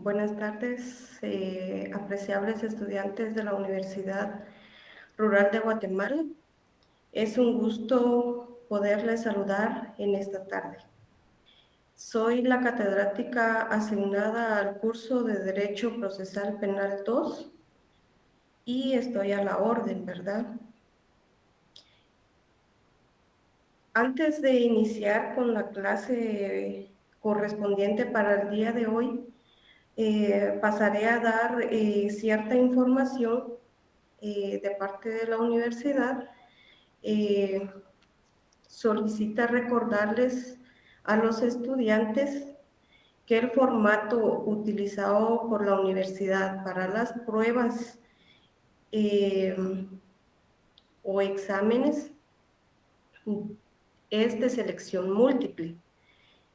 Buenas tardes, apreciables estudiantes de la Universidad Rural de Guatemala. Es un gusto poderles saludar en esta tarde. Soy la catedrática asignada al curso de Derecho Procesal Penal 2 y estoy a la orden, ¿verdad? Antes de iniciar con la clase correspondiente para el día de hoy, pasaré a dar cierta información de parte de la universidad. Solicita recordarles a los estudiantes que el formato utilizado por la universidad para las pruebas eh, o exámenes es de selección múltiple.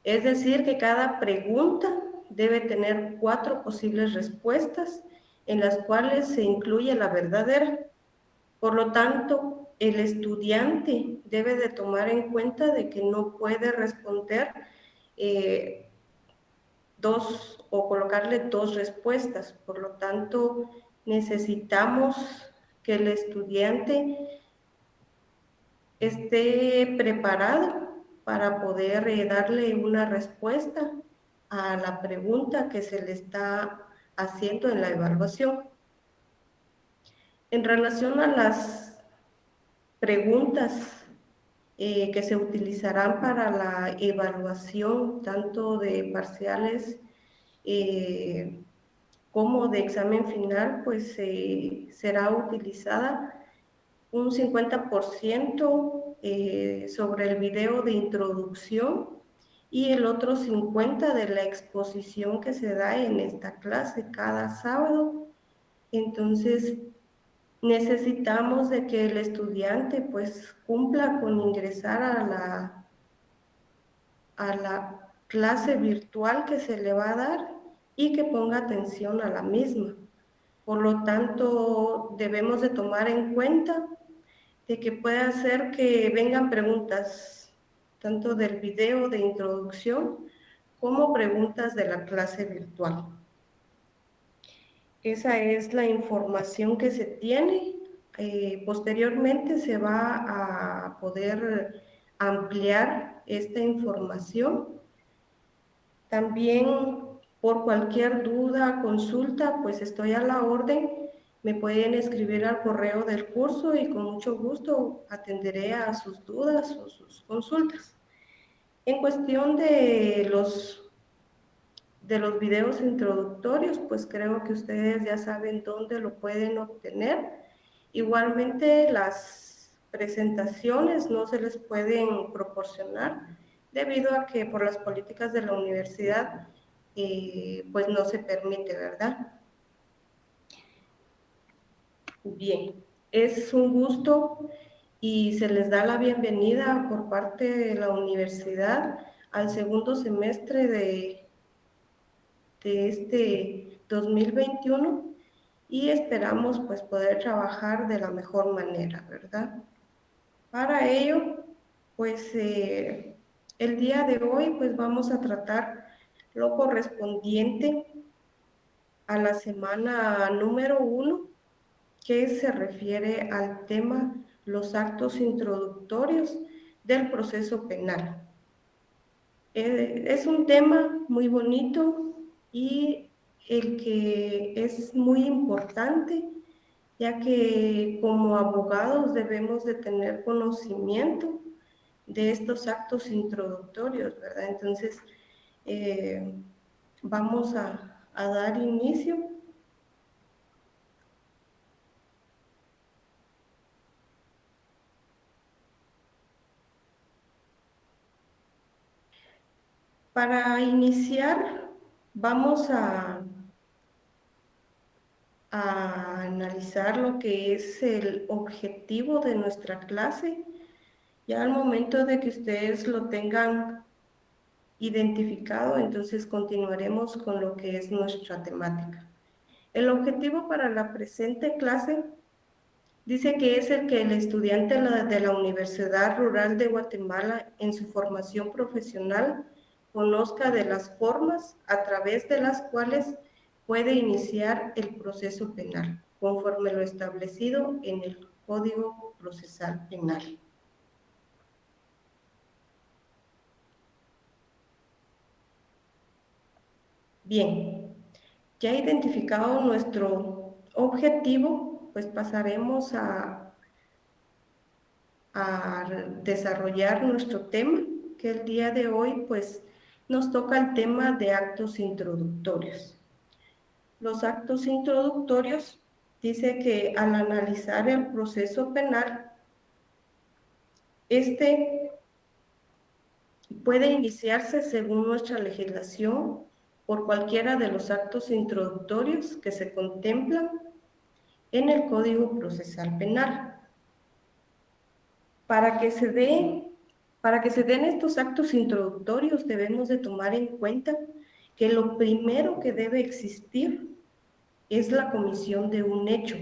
Es decir, que cada pregunta debe tener 4 posibles respuestas en las cuales se incluye la verdadera. Por lo tanto, el estudiante debe de tomar en cuenta de que no puede responder dos o colocarle dos respuestas. Por lo tanto, necesitamos que el estudiante esté preparado para poder darle una respuesta a la pregunta que se le está haciendo en la evaluación. En relación a las preguntas que se utilizarán para la evaluación tanto de parciales como de examen final, pues será utilizada un 50% sobre el video de introducción y el otro 50% de la exposición que se da en esta clase cada sábado. Entonces, necesitamos de que el estudiante pues cumpla con ingresar a la clase virtual que se le va a dar y que ponga atención a la misma. Por lo tanto, debemos de tomar en cuenta de que puede ser que vengan preguntas tanto del video de introducción como preguntas de la clase virtual. Esa es la información que se tiene. Posteriormente se va a poder ampliar esta información. También por cualquier duda, consulta, pues estoy a la orden. Me pueden escribir al correo del curso y con mucho gusto atenderé a sus dudas o sus consultas. En cuestión de los videos introductorios, pues creo que ustedes ya saben dónde lo pueden obtener. Igualmente las presentaciones no se les pueden proporcionar debido a que por las políticas de la universidad pues no se permite, ¿verdad? Bien, es un gusto y se les da la bienvenida por parte de la universidad al segundo semestre de este 2021 y esperamos pues poder trabajar de la mejor manera, ¿verdad? Para ello, pues el día de hoy pues vamos a tratar lo correspondiente a la semana número 1, que se refiere al tema los actos introductorios del proceso penal. Es un tema muy bonito y el que es muy importante, ya que como abogados debemos de tener conocimiento de estos actos introductorios, ¿verdad? Entonces, vamos a dar inicio. Para iniciar, vamos a analizar lo que es el objetivo de nuestra clase. Ya al momento de que ustedes lo tengan identificado, entonces continuaremos con lo que es nuestra temática. El objetivo para la presente clase dice que es el que el estudiante de la Universidad Rural de Guatemala en su formación profesional conozca de las formas a través de las cuales puede iniciar el proceso penal, conforme lo establecido en el Código Procesal Penal. Bien, ya identificado nuestro objetivo, pues pasaremos a desarrollar nuestro tema, que el día de hoy pues nos toca el tema de actos introductorios. Los actos introductorios dice que al analizar el proceso penal, este puede iniciarse según nuestra legislación por cualquiera de los actos introductorios que se contemplan en el Código Procesal Penal. Para que se den estos actos introductorios, debemos de tomar en cuenta que lo primero que debe existir es la comisión de un hecho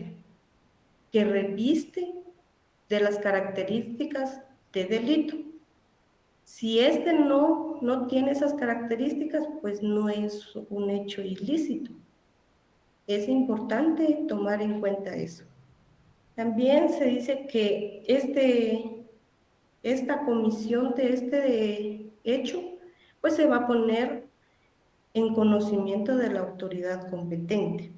que reviste de las características de delito. Si este no tiene esas características, pues no es un hecho ilícito. Es importante tomar en cuenta eso. También se dice que esta comisión de este hecho, pues se va a poner en conocimiento de la autoridad competente.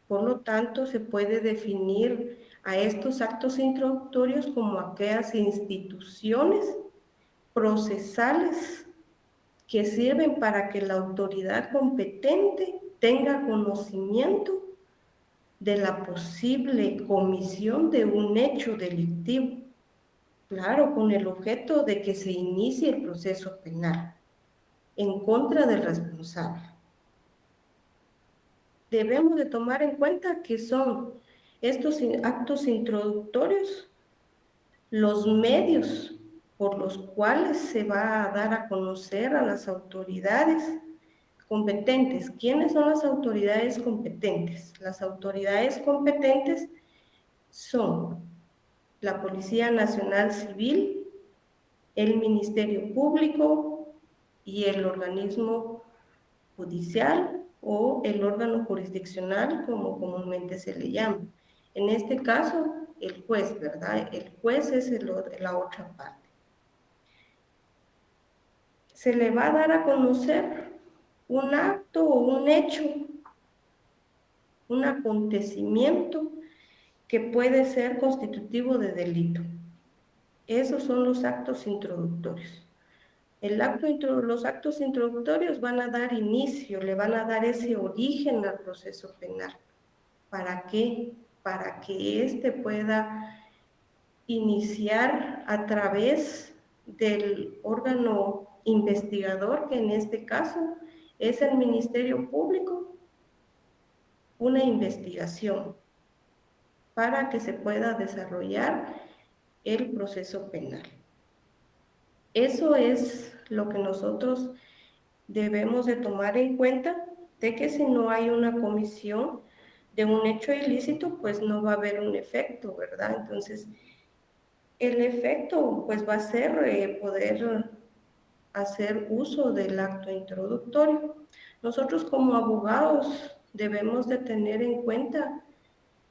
Por lo tanto, se puede definir a estos actos introductorios como aquellas instituciones procesales que sirven para que la autoridad competente tenga conocimiento de la posible comisión de un hecho delictivo. Claro, con el objeto de que se inicie el proceso penal en contra del responsable. Debemos de tomar en cuenta que son estos actos introductorios los medios por los cuales se va a dar a conocer a las autoridades competentes. ¿Quiénes son las autoridades competentes? Las autoridades competentes son la Policía Nacional Civil, el Ministerio Público y el organismo judicial o el órgano jurisdiccional, como comúnmente se le llama. En este caso, el juez, ¿verdad? El juez es la otra parte. Se le va a dar a conocer un acto o un hecho, un acontecimiento que puede ser constitutivo de delito. Esos son los actos introductorios. Los actos introductorios van a dar inicio, le van a dar ese origen al proceso penal. ¿Para qué? Para que éste pueda iniciar a través del órgano investigador, que en este caso es el Ministerio Público, una investigación para que se pueda desarrollar el proceso penal. Eso es lo que nosotros debemos de tomar en cuenta, de que si no hay una comisión de un hecho ilícito, pues no va a haber un efecto, ¿verdad? Entonces, el efecto pues va a ser poder hacer uso del acto introductorio. Nosotros como abogados debemos de tener en cuenta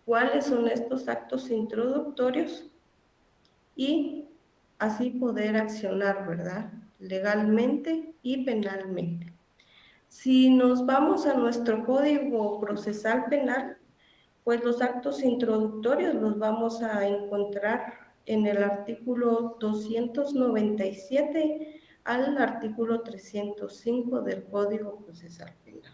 cuáles son estos actos introductorios y así poder accionar, ¿verdad? Legalmente y penalmente. Si nos vamos a nuestro Código Procesal Penal, pues los actos introductorios los vamos a encontrar en el artículo 297 al artículo 305 del Código Procesal Penal.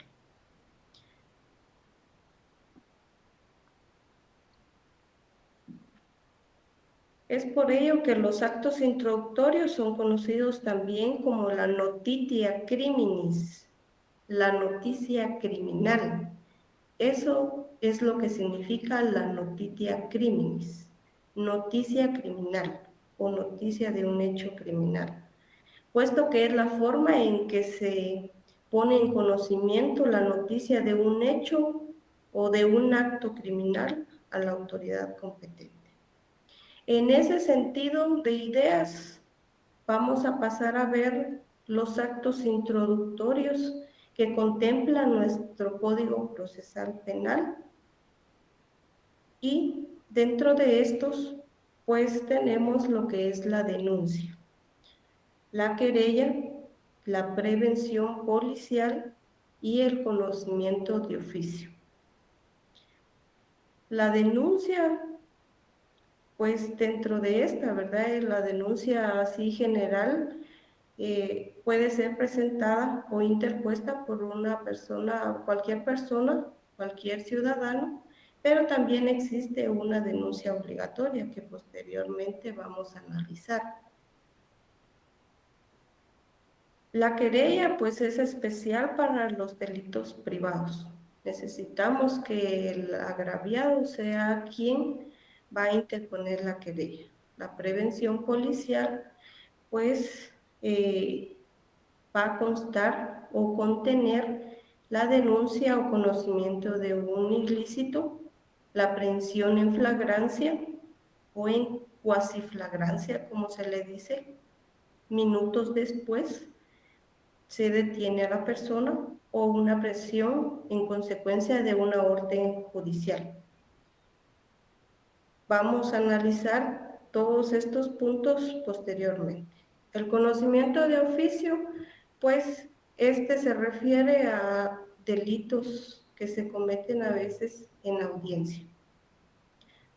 Es por ello que los actos introductorios son conocidos también como la notitia criminis, la noticia criminal. Eso es lo que significa la notitia criminis, noticia criminal o noticia de un hecho criminal, puesto que es la forma en que se pone en conocimiento la noticia de un hecho o de un acto criminal a la autoridad competente. En ese sentido de ideas, vamos a pasar a ver los actos introductorios que contempla nuestro Código Procesal Penal. Y dentro de estos, pues tenemos lo que es la denuncia, la querella, la prevención policial y el conocimiento de oficio. La denuncia, pues dentro de esta, ¿verdad? La denuncia así general puede ser presentada o interpuesta por una persona, cualquier ciudadano, pero también existe una denuncia obligatoria que posteriormente vamos a analizar. La querella, pues, es especial para los delitos privados. Necesitamos que el agraviado sea quien va a interponer la querella. La prevención policial, pues, va a constar o contener la denuncia o conocimiento de un ilícito, la aprehensión en flagrancia o en cuasiflagrancia, como se le dice, minutos después se detiene a la persona o una presión en consecuencia de una orden judicial. Vamos a analizar todos estos puntos posteriormente. El conocimiento de oficio, pues este se refiere a delitos que se cometen a veces en audiencia.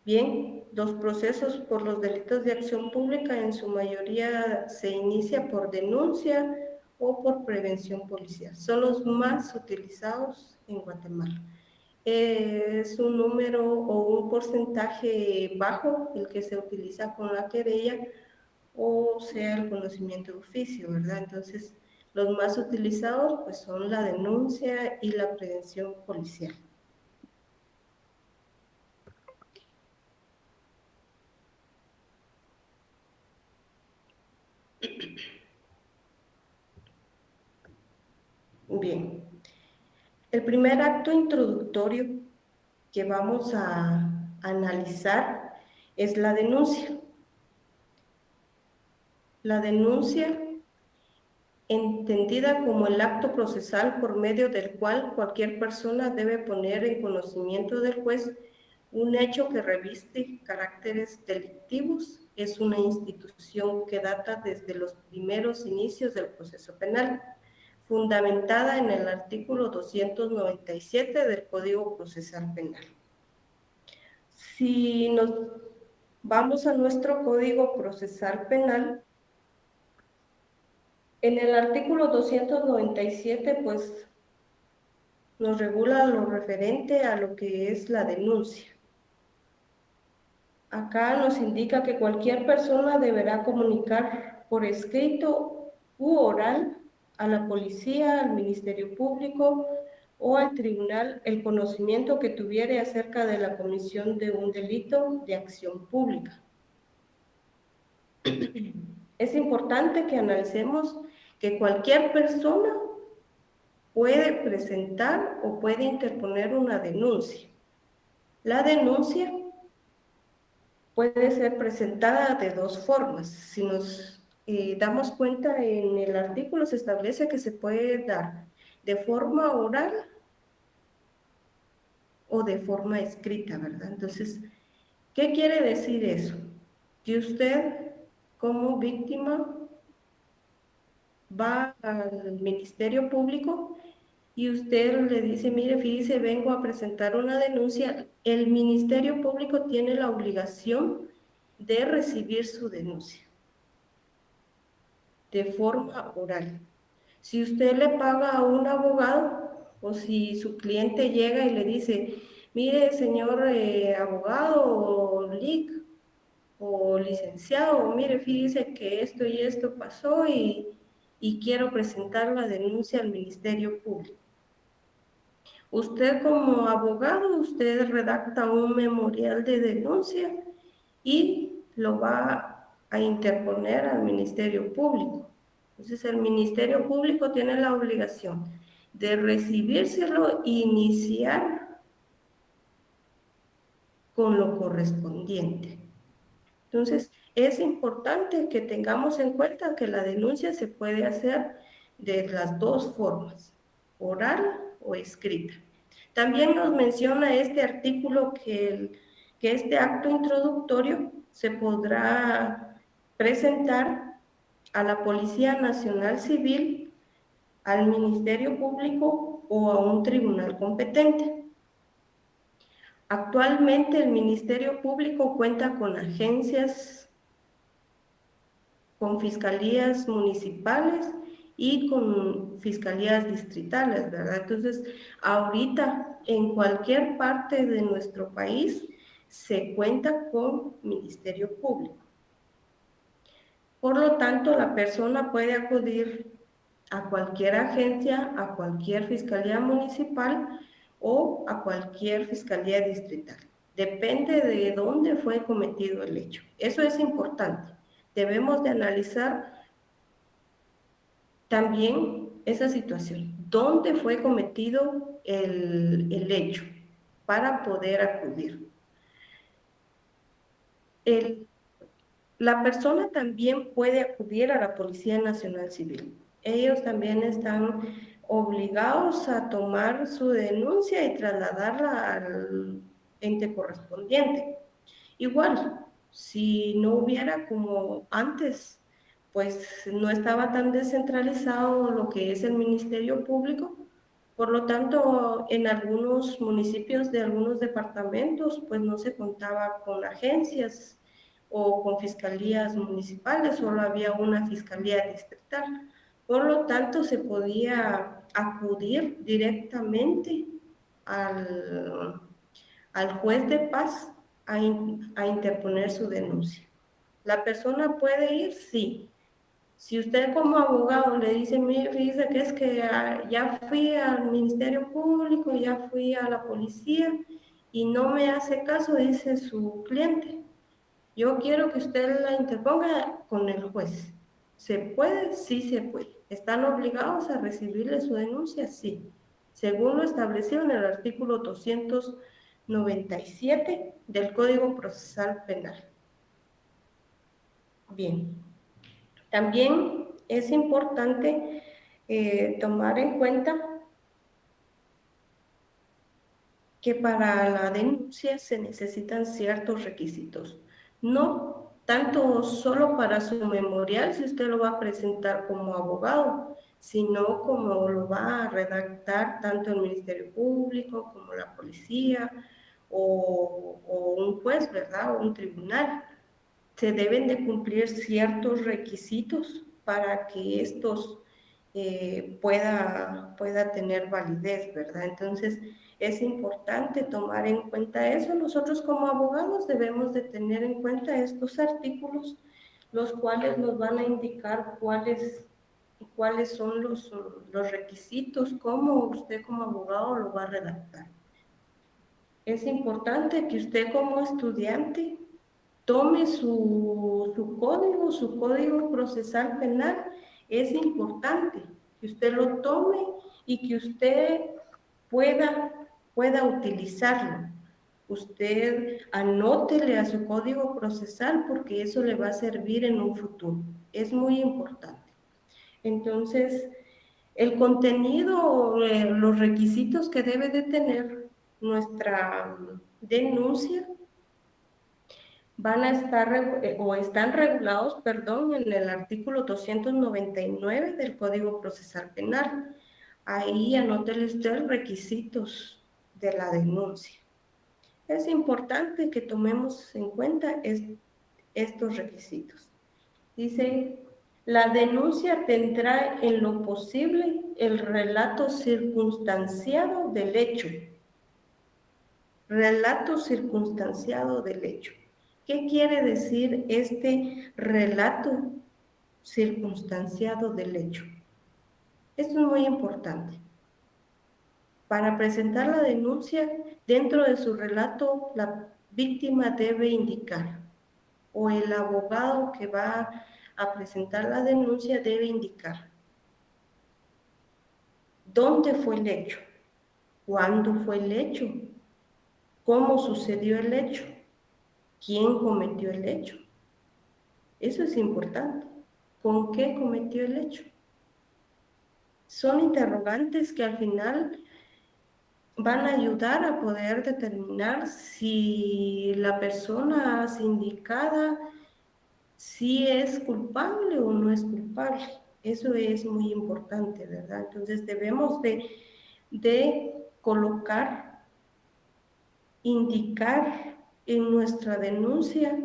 Bien, los procesos por los delitos de acción pública en su mayoría se inicia por denuncia o por prevención policial. Son los más utilizados en Guatemala. Es un número o un porcentaje bajo el que se utiliza con la querella o sea el conocimiento de oficio, ¿verdad? Entonces, los más utilizados pues son la denuncia y la prevención policial. Bien, el primer acto introductorio que vamos a analizar es la denuncia. La denuncia, entendida como el acto procesal por medio del cual cualquier persona debe poner en conocimiento del juez un hecho que reviste caracteres delictivos, es una institución que data desde los primeros inicios del proceso penal, fundamentada en el artículo 297 del Código Procesal Penal. Si nos vamos a nuestro Código Procesal Penal, en el artículo 297, pues nos regula lo referente a lo que es la denuncia. Acá nos indica que cualquier persona deberá comunicar por escrito u oral a la policía, al Ministerio Público o al tribunal el conocimiento que tuviere acerca de la comisión de un delito de acción pública. Es importante que analicemos que cualquier persona puede presentar o puede interponer una denuncia. La denuncia puede ser presentada de dos formas. Si nos damos cuenta, en el artículo se establece que se puede dar de forma oral o de forma escrita, ¿verdad? Entonces, ¿qué quiere decir eso? Que usted como víctima va al Ministerio Público y usted le dice, mire, fíjese, vengo a presentar una denuncia, el Ministerio Público tiene la obligación de recibir su denuncia de forma oral. Si usted le paga a un abogado o si su cliente llega y le dice, mire, señor abogado o LIC o licenciado, mire, fíjese que esto y esto pasó y quiero presentar la denuncia al Ministerio Público. Usted como abogado, usted redacta un memorial de denuncia y lo va a interponer al Ministerio Público. Entonces el Ministerio Público tiene la obligación de recibírselo e iniciar con lo correspondiente. Entonces es importante que tengamos en cuenta que la denuncia se puede hacer de las dos formas. oral o escrita. También nos menciona este artículo que este acto introductorio se podrá presentar a la Policía Nacional Civil, al Ministerio Público o a un tribunal competente. Actualmente el Ministerio Público cuenta con agencias, con fiscalías municipales y con fiscalías distritales, ¿verdad? Entonces, ahorita en cualquier parte de nuestro país se cuenta con Ministerio Público. Por lo tanto, la persona puede acudir a cualquier agencia, a cualquier fiscalía municipal o a cualquier fiscalía distrital. Depende de dónde fue cometido el hecho. Eso es importante. Debemos de analizar también esa situación. ¿Dónde fue cometido el hecho para poder acudir? El, La persona también puede acudir a la Policía Nacional Civil. Ellos también están obligados a tomar su denuncia y trasladarla al ente correspondiente. Igual, si no hubiera como antes, pues no estaba tan descentralizado lo que es el Ministerio Público. Por lo tanto, en algunos municipios de algunos departamentos, pues no se contaba con agencias o con fiscalías municipales, solo había una fiscalía distrital. Por lo tanto, se podía acudir directamente al, al juez de paz a interponer su denuncia. ¿La persona puede ir? Sí. Si usted como abogado le dice, mire, fíjese que es que ya fui al Ministerio Público, ya fui a la policía y no me hace caso, dice su cliente, yo quiero que usted la interponga con el juez. ¿Se puede? Sí se puede. ¿Están obligados a recibirle su denuncia? Sí. Según lo establecido en el artículo 297 del Código Procesal Penal. Bien. También es importante tomar en cuenta que para la denuncia se necesitan ciertos requisitos. No tanto solo para su memorial, si usted lo va a presentar como abogado, sino como lo va a redactar tanto el Ministerio Público como la policía o un juez, ¿verdad? O un tribunal. Se deben de cumplir ciertos requisitos para que estos pueda tener validez, ¿verdad? Entonces, es importante tomar en cuenta eso. Nosotros como abogados debemos de tener en cuenta estos artículos, los cuales nos van a indicar cuáles son los requisitos, cómo usted como abogado lo va a redactar. Es importante que usted como estudiante tome su código procesal penal. Es importante que usted lo tome y que usted pueda utilizarlo. Usted anótele a su código procesal porque eso le va a servir en un futuro. Es muy importante. Entonces, el contenido, los requisitos que debe de tener nuestra denuncia van a estar o están regulados, perdón, en el artículo 299 del Código Procesal Penal. Ahí anótele usted requisitos de la denuncia. Es importante que tomemos en cuenta estos requisitos. Dice, la denuncia tendrá en lo posible el relato circunstanciado del hecho. Relato circunstanciado del hecho. ¿Qué quiere decir este relato circunstanciado del hecho? Esto es muy importante. Para presentar la denuncia, dentro de su relato, la víctima debe indicar, o el abogado que va a presentar la denuncia debe indicar dónde fue el hecho, cuándo fue el hecho, cómo sucedió el hecho, quién cometió el hecho. Eso es importante. ¿Con qué cometió el hecho? Son interrogantes que al final van a ayudar a poder determinar si la persona sindicada si es culpable o no es culpable. Eso es muy importante, ¿verdad? Entonces debemos de colocar, indicar en nuestra denuncia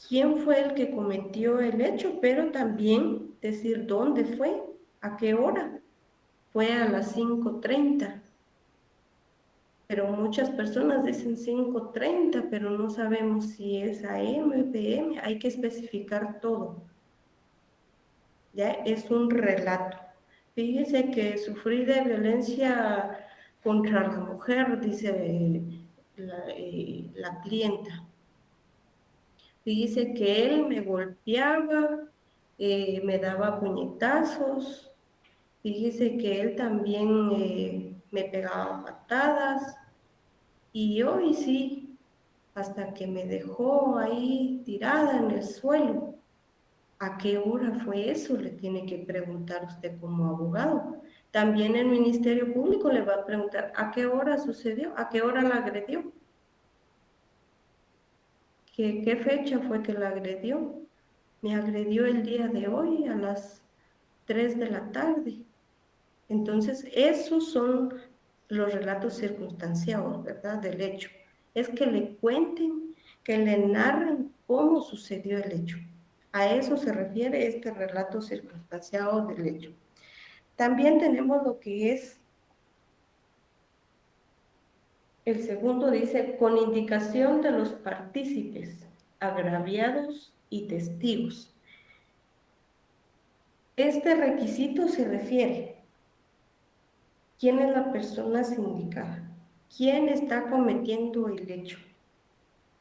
quién fue el que cometió el hecho, pero también decir dónde fue, a qué hora. Fue a las 5:30, pero muchas personas dicen 5:30, pero no sabemos si es AM, PM, hay que especificar todo. Ya es un relato. Fíjese que sufrí de violencia contra la mujer, dice la clienta. Fíjese que él me golpeaba, me daba puñetazos. Fíjese que él también me pegaba patadas. Y hoy sí, hasta que me dejó ahí tirada en el suelo. ¿A qué hora fue eso? Le tiene que preguntar usted como abogado. También el Ministerio Público le va a preguntar a qué hora sucedió, a qué hora la agredió, qué fecha fue que la agredió. Me agredió el día de hoy a las 3 de la tarde. Entonces, esos son los relatos circunstanciados, ¿verdad? Del hecho. Es que le cuenten, que le narren cómo sucedió el hecho. A eso se refiere este relato circunstanciado del hecho. También tenemos lo que es el segundo, dice, con indicación de los partícipes, agraviados y testigos. Este requisito se refiere, ¿quién es la persona sindicada? ¿Quién está cometiendo el hecho?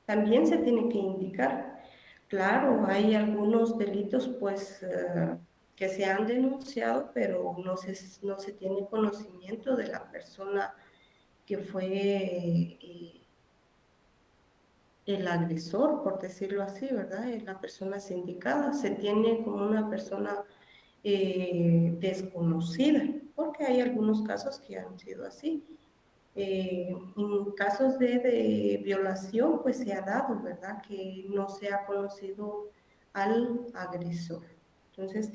También se tiene que indicar. Claro, hay algunos delitos pues que se han denunciado, pero no se tiene conocimiento de la persona que fue el agresor, por decirlo así, ¿verdad? La persona sindicada. Se tiene como una persona desconocida, porque hay algunos casos que han sido así. En casos de violación, pues se ha dado, ¿verdad? Que no se ha conocido al agresor. Entonces,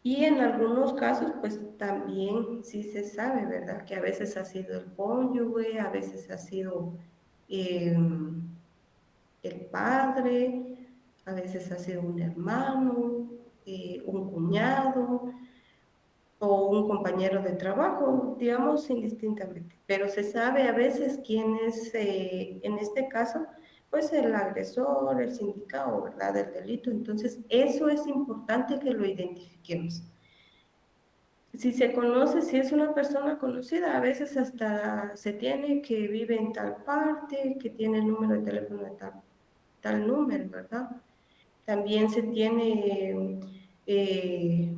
y en algunos casos, pues también sí se sabe, ¿verdad? Que a veces ha sido el cónyuge, a veces ha sido el padre, a veces ha sido un hermano, un cuñado, o un compañero de trabajo, digamos indistintamente, pero se sabe a veces quién es, en este caso, pues el agresor, el sindicado, ¿verdad?, del delito. Entonces, eso es importante que lo identifiquemos. Si se conoce, si es una persona conocida, a veces hasta se tiene que vive en tal parte, que tiene el número de teléfono de tal número, ¿verdad? También se tiene,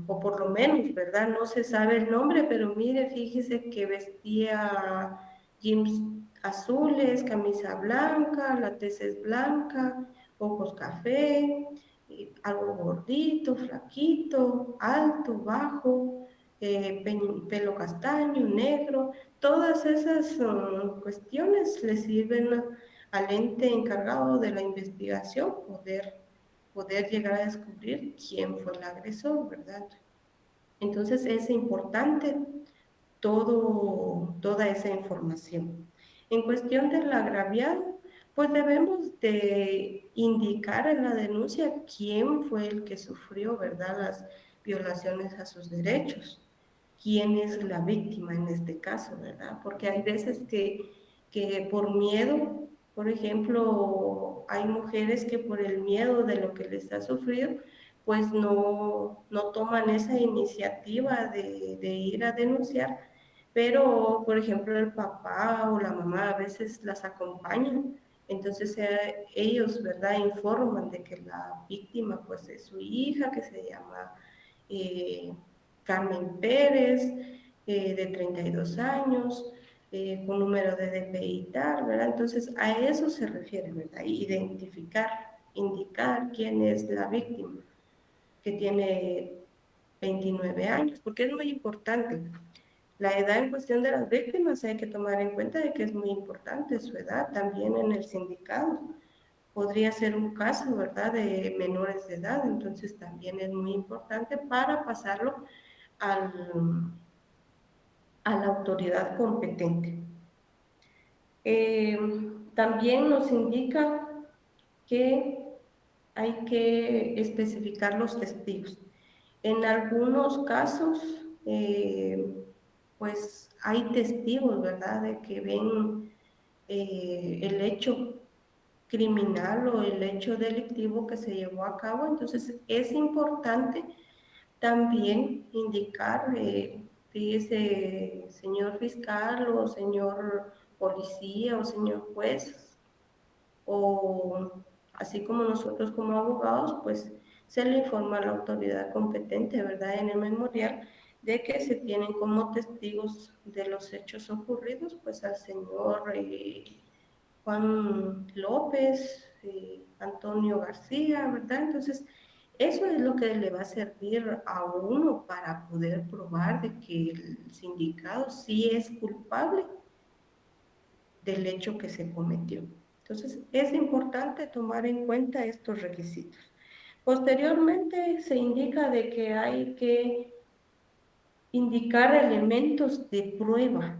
o por lo menos, ¿verdad? No se sabe el nombre, pero mire, fíjese que vestía jeans azules, camisa blanca, la tez es blanca, ojos café, algo gordito, flaquito, alto, bajo, pelo castaño, negro, todas esas cuestiones le sirven al ente encargado de la investigación poder llegar a descubrir quién fue el agresor, ¿verdad? Entonces es importante toda esa información. En cuestión del agraviado, pues debemos de indicar en la denuncia quién fue el que sufrió, ¿verdad?, las violaciones a sus derechos, quién es la víctima en este caso, ¿verdad? Porque hay veces que por miedo, por ejemplo, hay mujeres que por el miedo de lo que les ha sufrido, pues no toman esa iniciativa de ir a denunciar, pero por ejemplo el papá o la mamá a veces las acompañan, entonces ellos, ¿verdad?, informan de que la víctima pues es su hija que se llama eh, Carmen Pérez, de 32 años, con número de DPI y tal, ¿verdad? Entonces a eso se refiere, ¿verdad? Identificar, indicar quién es la víctima que tiene 29 años, porque es muy importante. La edad en cuestión de las víctimas hay que tomar en cuenta de que es muy importante su edad también en el sindicato. Podría ser un caso, ¿verdad?, de menores de edad, entonces también es muy importante para pasarlo al, a la autoridad competente. Eh, También nos indica que hay que especificar los testigos. En algunos casos, pues hay testigos, ¿verdad?, de que ven el hecho criminal o el hecho delictivo que se llevó a cabo. Entonces, es importante también indicar, fíjese, señor fiscal o señor policía o señor juez, o así como nosotros como abogados, pues se le informa a la autoridad competente, ¿verdad?, en el memorial, de que se tienen como testigos de los hechos ocurridos, pues al señor Juan López, Antonio García, ¿verdad? Entonces, eso es lo que le va a servir a uno para poder probar de que el sindicado sí es culpable del hecho que se cometió. Entonces, es importante tomar en cuenta estos requisitos. Posteriormente, se indica de que hay que indicar elementos de prueba.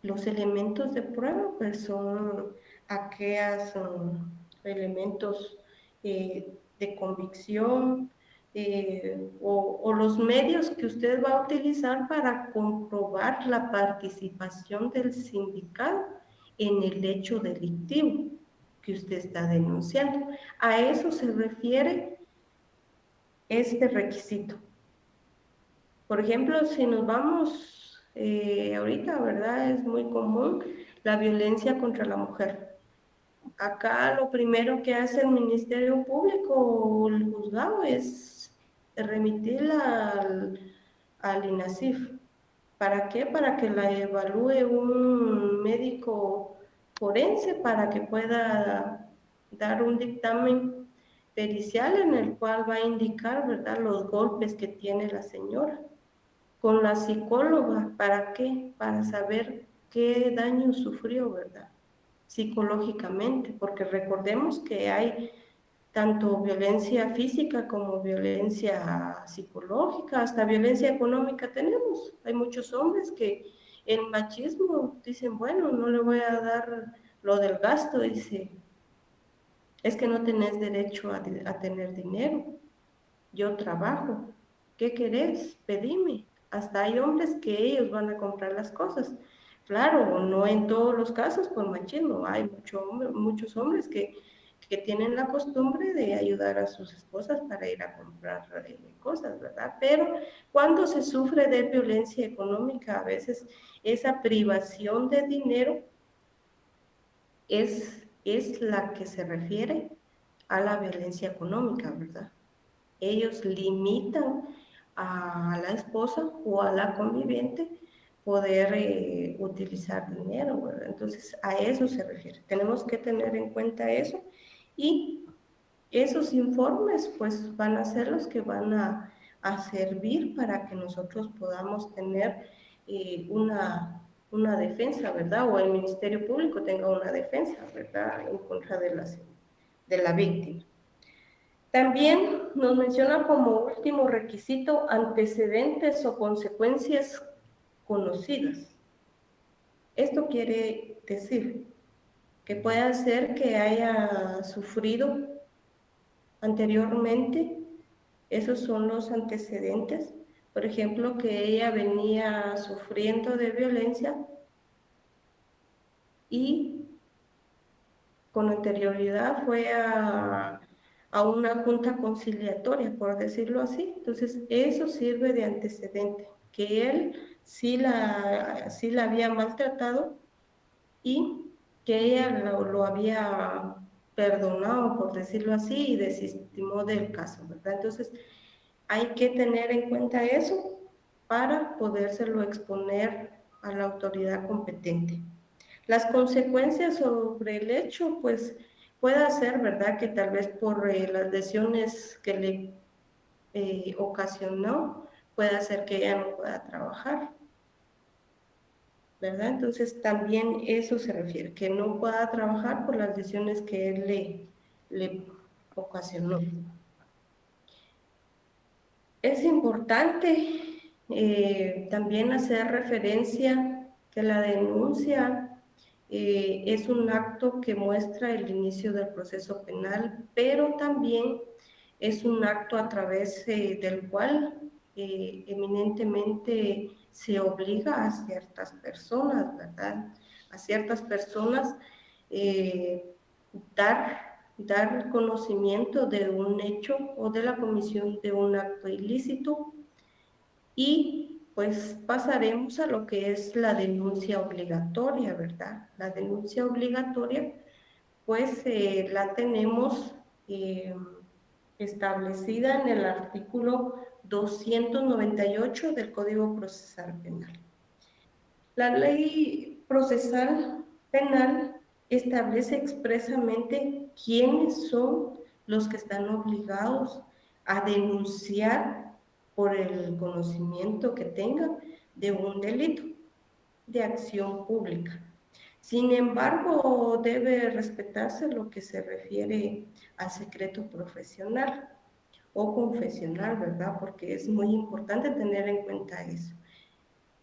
Los elementos de prueba, pues son aquellos elementos de convicción, o los medios que usted va a utilizar para comprobar la participación del sindicato en el hecho delictivo que usted está denunciando. A eso se refiere este requisito. Por ejemplo, si nos vamos ahorita, ¿verdad? Es muy común la violencia contra la mujer. Acá lo primero que hace el Ministerio Público o el juzgado es remitirla al INASIF. ¿Para qué? Para que la evalúe un médico forense para que pueda dar un dictamen pericial en el cual va a indicar, ¿verdad?, los golpes que tiene la señora. Con la psicóloga, ¿para qué? Para saber qué daño sufrió, ¿verdad?, psicológicamente, porque recordemos que hay tanto violencia física como violencia psicológica, hasta violencia económica tenemos. Hay muchos hombres que en machismo dicen, bueno, no le voy a dar lo del gasto, dice, es que no tenés derecho a tener dinero, yo trabajo, ¿qué querés? Pedime. Hasta hay hombres que ellos van a comprar las cosas. Claro, no en todos los casos por machismo, hay muchos hombres que tienen la costumbre de ayudar a sus esposas para ir a comprar cosas, ¿verdad? Pero cuando se sufre de violencia económica, a veces esa privación de dinero es la que se refiere a la violencia económica, ¿verdad? Ellos limitan a la esposa o a la conviviente poder utilizar dinero, ¿verdad? Entonces, a eso se refiere. Tenemos que tener en cuenta eso y esos informes pues van a ser los que van a servir para que nosotros podamos tener una defensa, ¿verdad? O el Ministerio Público tenga una defensa, ¿verdad?, en contra de la víctima. También nos menciona como último requisito antecedentes o consecuencias conocidas. Esto quiere decir que puede ser que haya sufrido anteriormente, esos son los antecedentes. Por ejemplo, que ella venía sufriendo de violencia y con anterioridad fue a una junta conciliatoria, por decirlo así. Entonces, eso sirve de antecedente, que él sí la había maltratado y que ella lo había perdonado, por decirlo así, y desestimó del caso, ¿verdad? Entonces, hay que tener en cuenta eso para podérselo exponer a la autoridad competente. Las consecuencias sobre el hecho, pues puede ser, ¿verdad?, que tal vez por las lesiones que le ocasionó puede hacer que ella no pueda trabajar, ¿verdad? Entonces también eso se refiere, que no pueda trabajar por las lesiones que él le ocasionó. Es importante también hacer referencia que la denuncia es un acto que muestra el inicio del proceso penal, pero también es un acto a través del cual eminentemente se obliga a ciertas personas, ¿verdad? A ciertas personas eh, dar dar conocimiento de un hecho o de la comisión de un acto ilícito y pues pasaremos a lo que es la denuncia obligatoria, ¿verdad? La denuncia obligatoria pues la tenemos eh, establecida en el artículo 298 del Código Procesal Penal. La ley procesal penal establece expresamente quiénes son los que están obligados a denunciar por el conocimiento que tengan de un delito de acción pública. Sin embargo, debe respetarse lo que se refiere al secreto profesional o confesional, ¿verdad? Porque es muy importante tener en cuenta eso.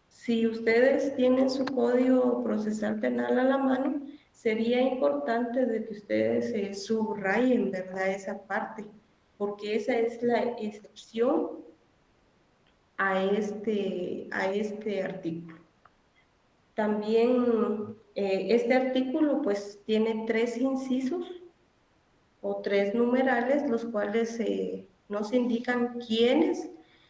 Si ustedes tienen su código procesal penal a la mano, sería importante de que ustedes subrayen, ¿verdad? Esa parte, porque esa es la excepción a este artículo. También este artículo pues tiene tres incisos o tres numerales, los cuales nos indican quiénes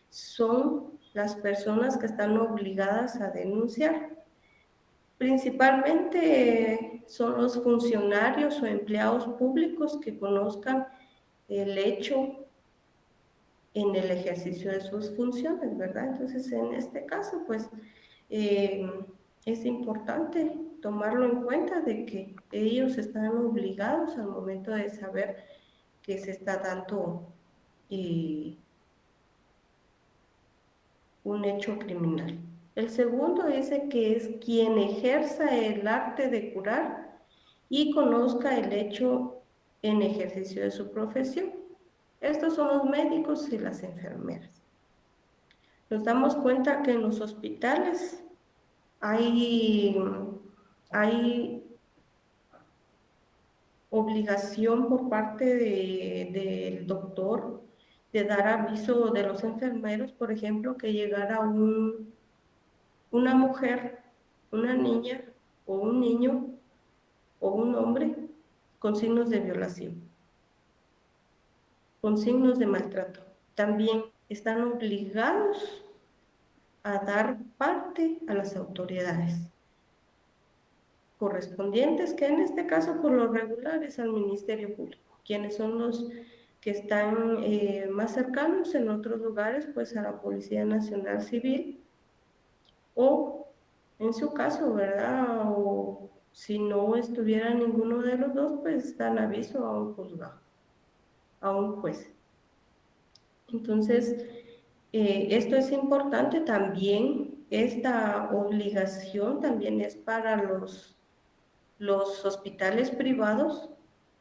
son las personas que están obligadas a denunciar. Principalmente son los funcionarios o empleados públicos que conozcan el hecho en el ejercicio de sus funciones, ¿verdad? Entonces, en este caso, pues, eh, es importante tomarlo en cuenta de que ellos están obligados al momento de saber que se está dando eh, un hecho criminal. El segundo dice que es quien ejerza el arte de curar y conozca el hecho en ejercicio de su profesión. Estos son los médicos y las enfermeras. Nos damos cuenta que en los hospitales hay, hay obligación por parte del doctor de dar aviso de los enfermeros, por ejemplo, que llegara una mujer, una niña o un niño o un hombre con signos de violación, con signos de maltrato. También están obligados a dar parte a las autoridades correspondientes, que en este caso por lo regular es al Ministerio Público, quienes son los que están más cercanos. En otros lugares, pues a la Policía Nacional Civil o en su caso, ¿verdad? O si no estuviera ninguno de los dos, pues dan aviso a un juzgado, a un juez. Entonces, esto es importante también, esta obligación también es para los hospitales privados,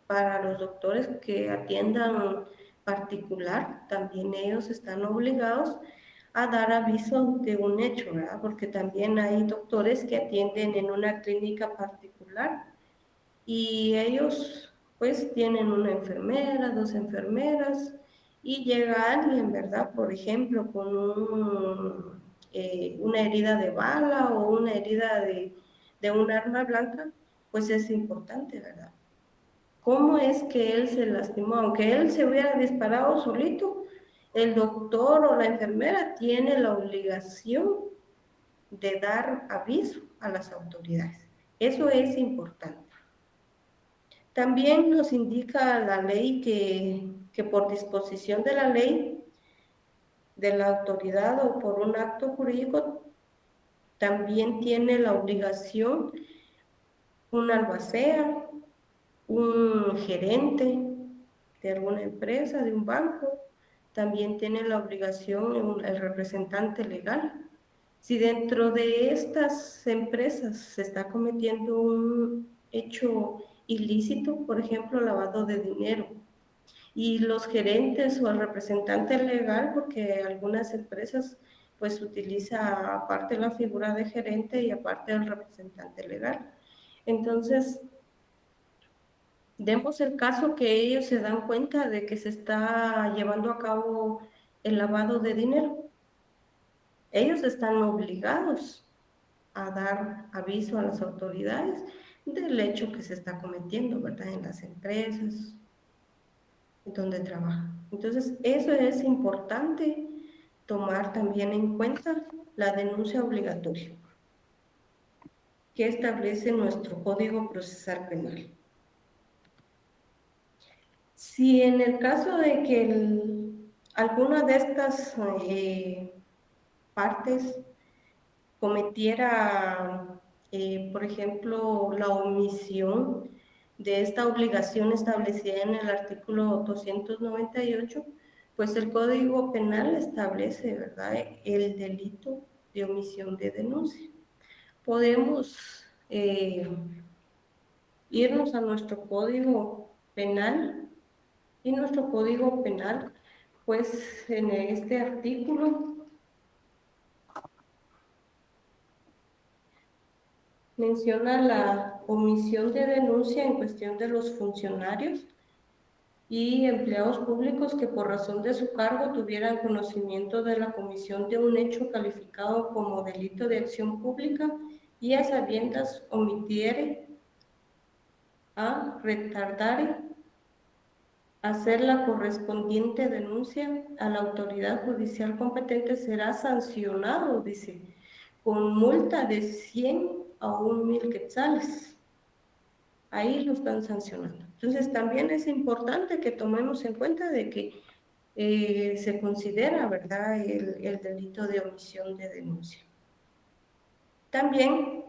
para los doctores que atiendan particular, también ellos están obligados a dar aviso de un hecho, ¿verdad? Porque también hay doctores que atienden en una clínica particular y ellos pues tienen una enfermera, dos enfermeras y llega alguien, ¿verdad? Por ejemplo, con una herida de bala o una herida de un arma blanca, pues es importante, ¿verdad? ¿Cómo es que él se lastimó? Aunque él se hubiera disparado solito, el doctor o la enfermera tiene la obligación de dar aviso a las autoridades. Eso es importante. También nos indica la ley que por disposición de la ley, de la autoridad o por un acto jurídico, también tiene la obligación un albacea, un gerente de alguna empresa, de un banco, también tiene la obligación el representante legal. Si dentro de estas empresas se está cometiendo un hecho ilícito, por ejemplo, lavado de dinero, y los gerentes o el representante legal, porque algunas empresas pues utiliza aparte la figura de gerente y aparte el representante legal. Entonces, demos el caso que ellos se dan cuenta de que se está llevando a cabo el lavado de dinero. Ellos están obligados a dar aviso a las autoridades del hecho que se está cometiendo, ¿verdad? En las empresas donde trabaja. Entonces, eso es importante tomar también en cuenta la denuncia obligatoria que establece nuestro Código Procesal Penal. Si en el caso de que alguna de estas partes cometiera, por ejemplo, la omisión de esta obligación establecida en el artículo 298, pues el Código Penal establece, ¿verdad?, el delito de omisión de denuncia. Podemos irnos a nuestro Código Penal y nuestro Código Penal, pues en este artículo menciona la omisión de denuncia en cuestión de los funcionarios y empleados públicos que por razón de su cargo tuvieran conocimiento de la comisión de un hecho calificado como delito de acción pública y a sabiendas omitiere, a retardare, hacer la correspondiente denuncia a la autoridad judicial competente, será sancionado, dice, con multa de 100 a 1,000 quetzales. Ahí lo están sancionando. Entonces, también es importante que tomemos en cuenta de que se considera, ¿verdad?, el delito de omisión de denuncia. También,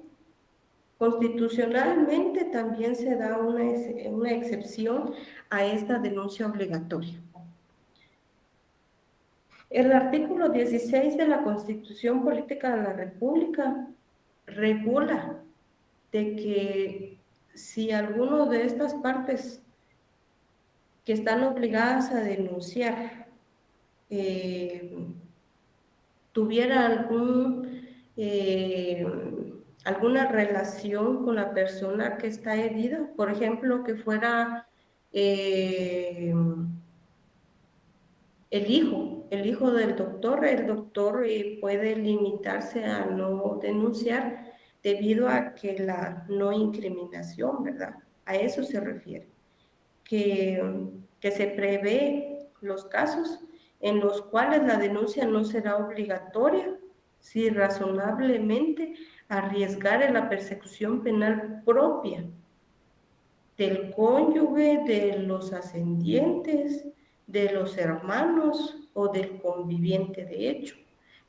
constitucionalmente, también se da una excepción a esta denuncia obligatoria. El artículo 16 de la Constitución Política de la República regula de que si alguno de estas partes que están obligadas a denunciar tuviera alguna relación con la persona que está herida, por ejemplo, que fuera eh, el hijo del doctor, el doctor puede limitarse a no denunciar debido a que la no incriminación, ¿verdad? A eso se refiere, que se prevé los casos en los cuales la denuncia no será obligatoria si razonablemente arriesgare la persecución penal propia del cónyuge, de los ascendientes, de los hermanos o del conviviente de hecho.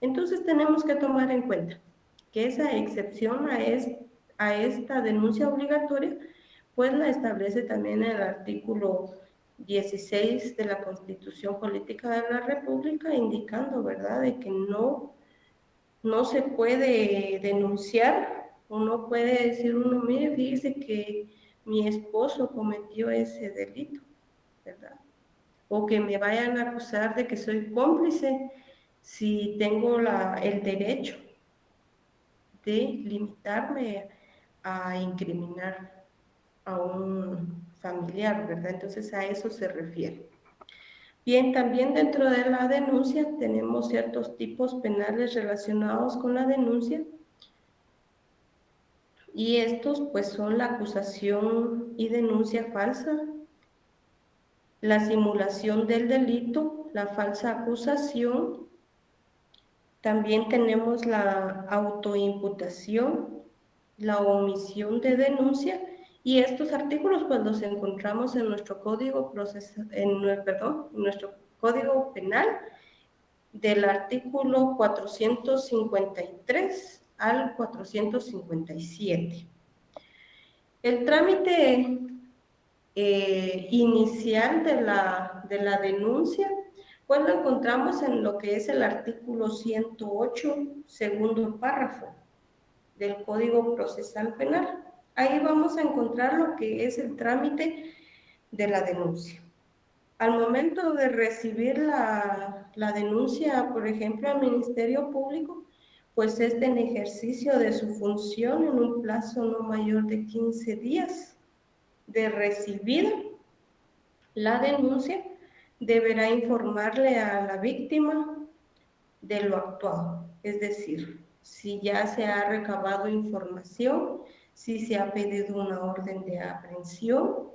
Entonces tenemos que tomar en cuenta que esa excepción a esta denuncia obligatoria, pues la establece también el artículo 16 de la Constitución Política de la República, indicando, ¿verdad?, de que no se puede denunciar o no puede decir uno, mire, fíjese que mi esposo cometió ese delito, ¿verdad? O que me vayan a acusar de que soy cómplice si tengo el derecho de limitarme a incriminar a un familiar, ¿verdad? Entonces a eso se refiere. Bien, también dentro de la denuncia tenemos ciertos tipos penales relacionados con la denuncia y estos pues son la acusación y denuncia falsa, la simulación del delito, la falsa acusación, también tenemos la autoimputación, la omisión de denuncia y estos artículos pues los encontramos en nuestro código en nuestro código penal del artículo 453 al 457. El trámite inicial de la denuncia Pues lo encontramos en lo que es el artículo 108, segundo párrafo del Código Procesal Penal. Ahí vamos a encontrar lo que es el trámite de la denuncia. Al momento de recibir la denuncia, por ejemplo, al Ministerio Público, pues este en ejercicio de su función en un plazo no mayor de 15 días de recibida la denuncia, deberá informarle a la víctima de lo actuado, es decir, si ya se ha recabado información, si se ha pedido una orden de aprehensión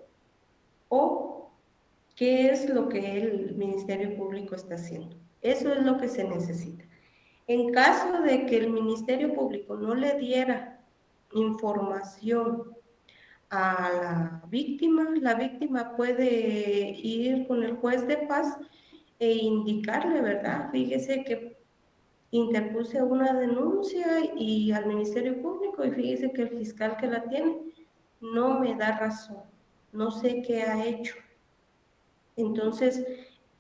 o qué es lo que el Ministerio Público está haciendo. Eso es lo que se necesita. En caso de que el Ministerio Público no le diera información a la víctima puede ir con el juez de paz e indicarle, ¿verdad? Fíjese que interpuse una denuncia y al Ministerio Público y fíjese que el fiscal que la tiene no me da razón, no sé qué ha hecho. Entonces,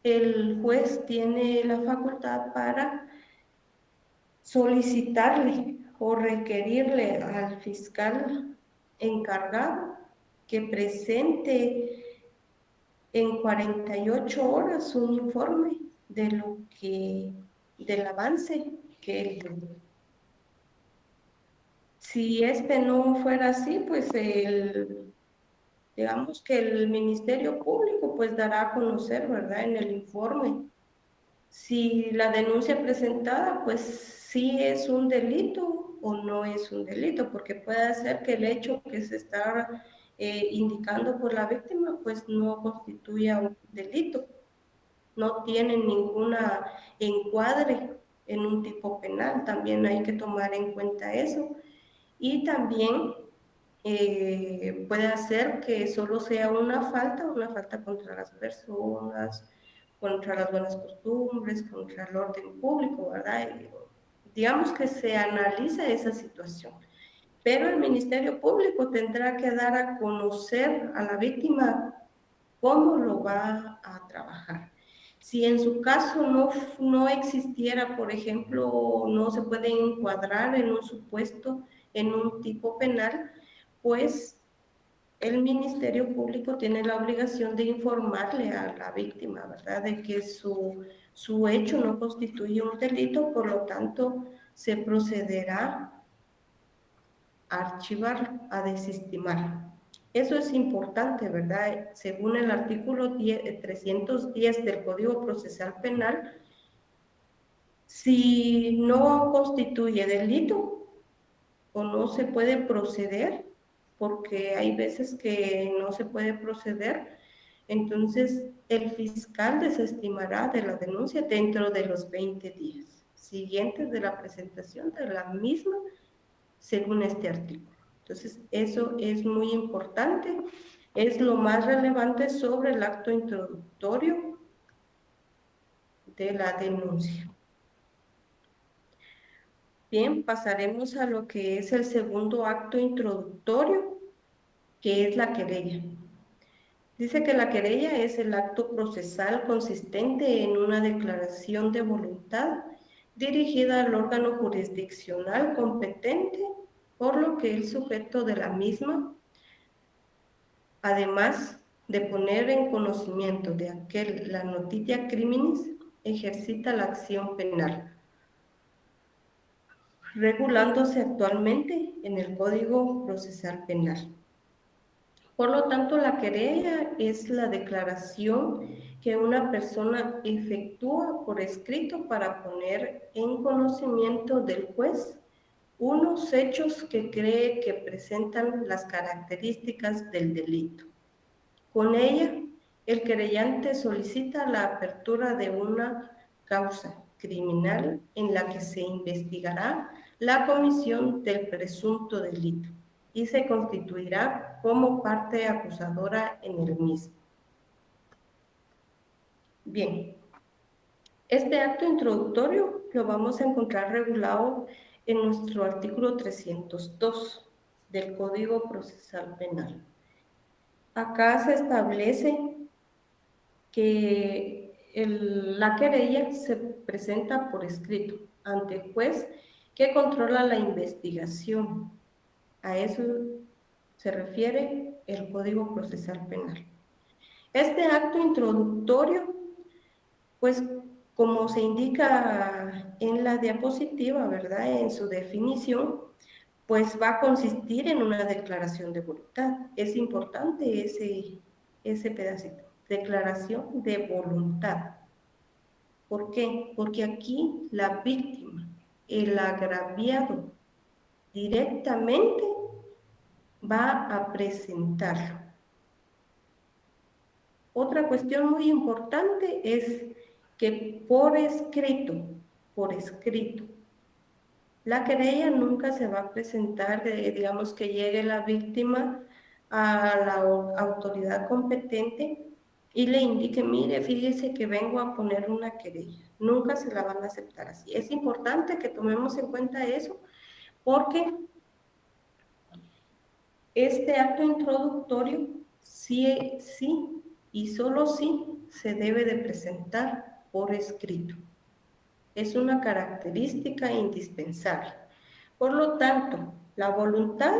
el juez tiene la facultad para solicitarle o requerirle al fiscal encargado que presente en 48 horas un informe de lo que, del avance que él tuvo. Si este no fuera así, pues digamos que el Ministerio Público pues dará a conocer, ¿verdad? En el informe. Si la denuncia presentada, pues sí es un delito o no es un delito, porque puede ser que el hecho que se está indicando por la víctima, pues no constituya un delito, no tiene ninguna encuadre en un tipo penal, también hay que tomar en cuenta eso. Y también puede hacer que solo sea una falta contra las personas, contra las buenas costumbres, contra el orden público, ¿verdad? Y, digamos que se analiza esa situación. Pero el Ministerio Público tendrá que dar a conocer a la víctima cómo lo va a trabajar. Si en su caso no existiera, por ejemplo, no se puede encuadrar en un supuesto, en un tipo penal, pues el Ministerio Público tiene la obligación de informarle a la víctima, ¿verdad? De que su hecho no constituye un delito, por lo tanto, se procederá archivar, a desestimar. Eso es importante, ¿verdad? Según el artículo 310 del Código Procesal Penal, si no constituye delito o no se puede proceder, porque hay veces que no se puede proceder, entonces el fiscal desestimará de la denuncia dentro de los 20 días siguientes de la presentación de la misma según este artículo. Entonces, eso es muy importante, es lo más relevante sobre el acto introductorio de la denuncia. Bien, pasaremos a lo que es el segundo acto introductorio, que es la querella. Dice que la querella es el acto procesal consistente en una declaración de voluntad dirigida al órgano jurisdiccional competente, por lo que el sujeto de la misma, además de poner en conocimiento de aquel la notitia criminis, ejercita la acción penal, regulándose actualmente en el Código Procesal Penal. Por lo tanto, la querella es la declaración que una persona efectúa por escrito para poner en conocimiento del juez unos hechos que cree que presentan las características del delito. Con ella, el querellante solicita la apertura de una causa criminal en la que se investigará la comisión del presunto delito y se constituirá como parte acusadora en el mismo. Bien, este acto introductorio lo vamos a encontrar regulado en nuestro artículo 302 del Código Procesal Penal. Acá se establece que la querella se presenta por escrito ante el juez que controla la investigación. A eso se refiere el Código Procesal Penal. Este acto introductorio, pues como se indica en la diapositiva, ¿verdad? En su definición, pues va a consistir en una declaración de voluntad. Es importante ese pedacito, declaración de voluntad. ¿Por qué? Porque aquí la víctima, el agraviado, directamente va a presentarlo. Otra cuestión muy importante es que por escrito, la querella nunca se va a presentar, digamos que llegue la víctima a la autoridad competente y le indique, mire, fíjese que vengo a poner una querella. Nunca se la van a aceptar así. Es importante que tomemos en cuenta eso porque este acto introductorio sí, sí y solo sí se debe de presentar por escrito. Es una característica indispensable. Por lo tanto, la voluntad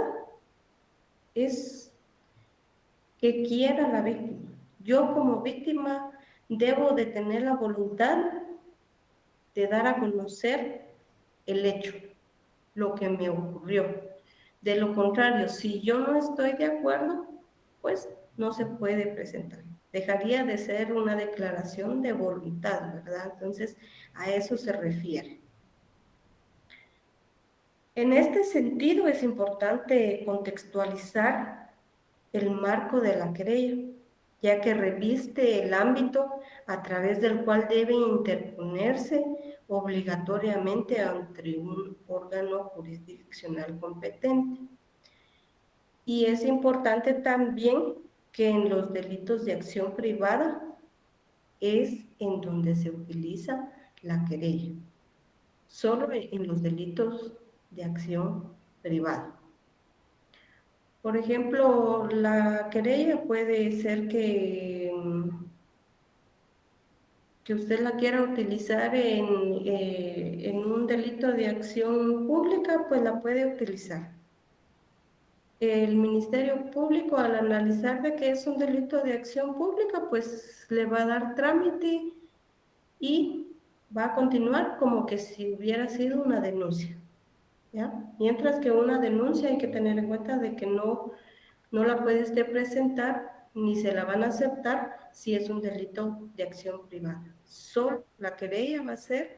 es que quiera la víctima. Yo como víctima debo de tener la voluntad de dar a conocer el hecho, lo que me ocurrió. De lo contrario, si yo no estoy de acuerdo, pues no se puede presentar. Dejaría de ser una declaración de voluntad, ¿verdad? Entonces, a eso se refiere. En este sentido, es importante contextualizar el marco de la querella, ya que reviste el ámbito a través del cual debe interponerse obligatoriamente ante un órgano jurisdiccional competente. Y es importante también que en los delitos de acción privada es en donde se utiliza la querella, solo en los delitos de acción privada. Por ejemplo, la querella puede ser que usted la quiera utilizar en un delito de acción pública, pues la puede utilizar. El Ministerio Público, al analizar de que es un delito de acción pública, pues le va a dar trámite y va a continuar como que si hubiera sido una denuncia, ¿ya? Mientras que una denuncia hay que tener en cuenta de que no la puede usted presentar ni se la van a aceptar si es un delito de acción privada. Solo la querella va a ser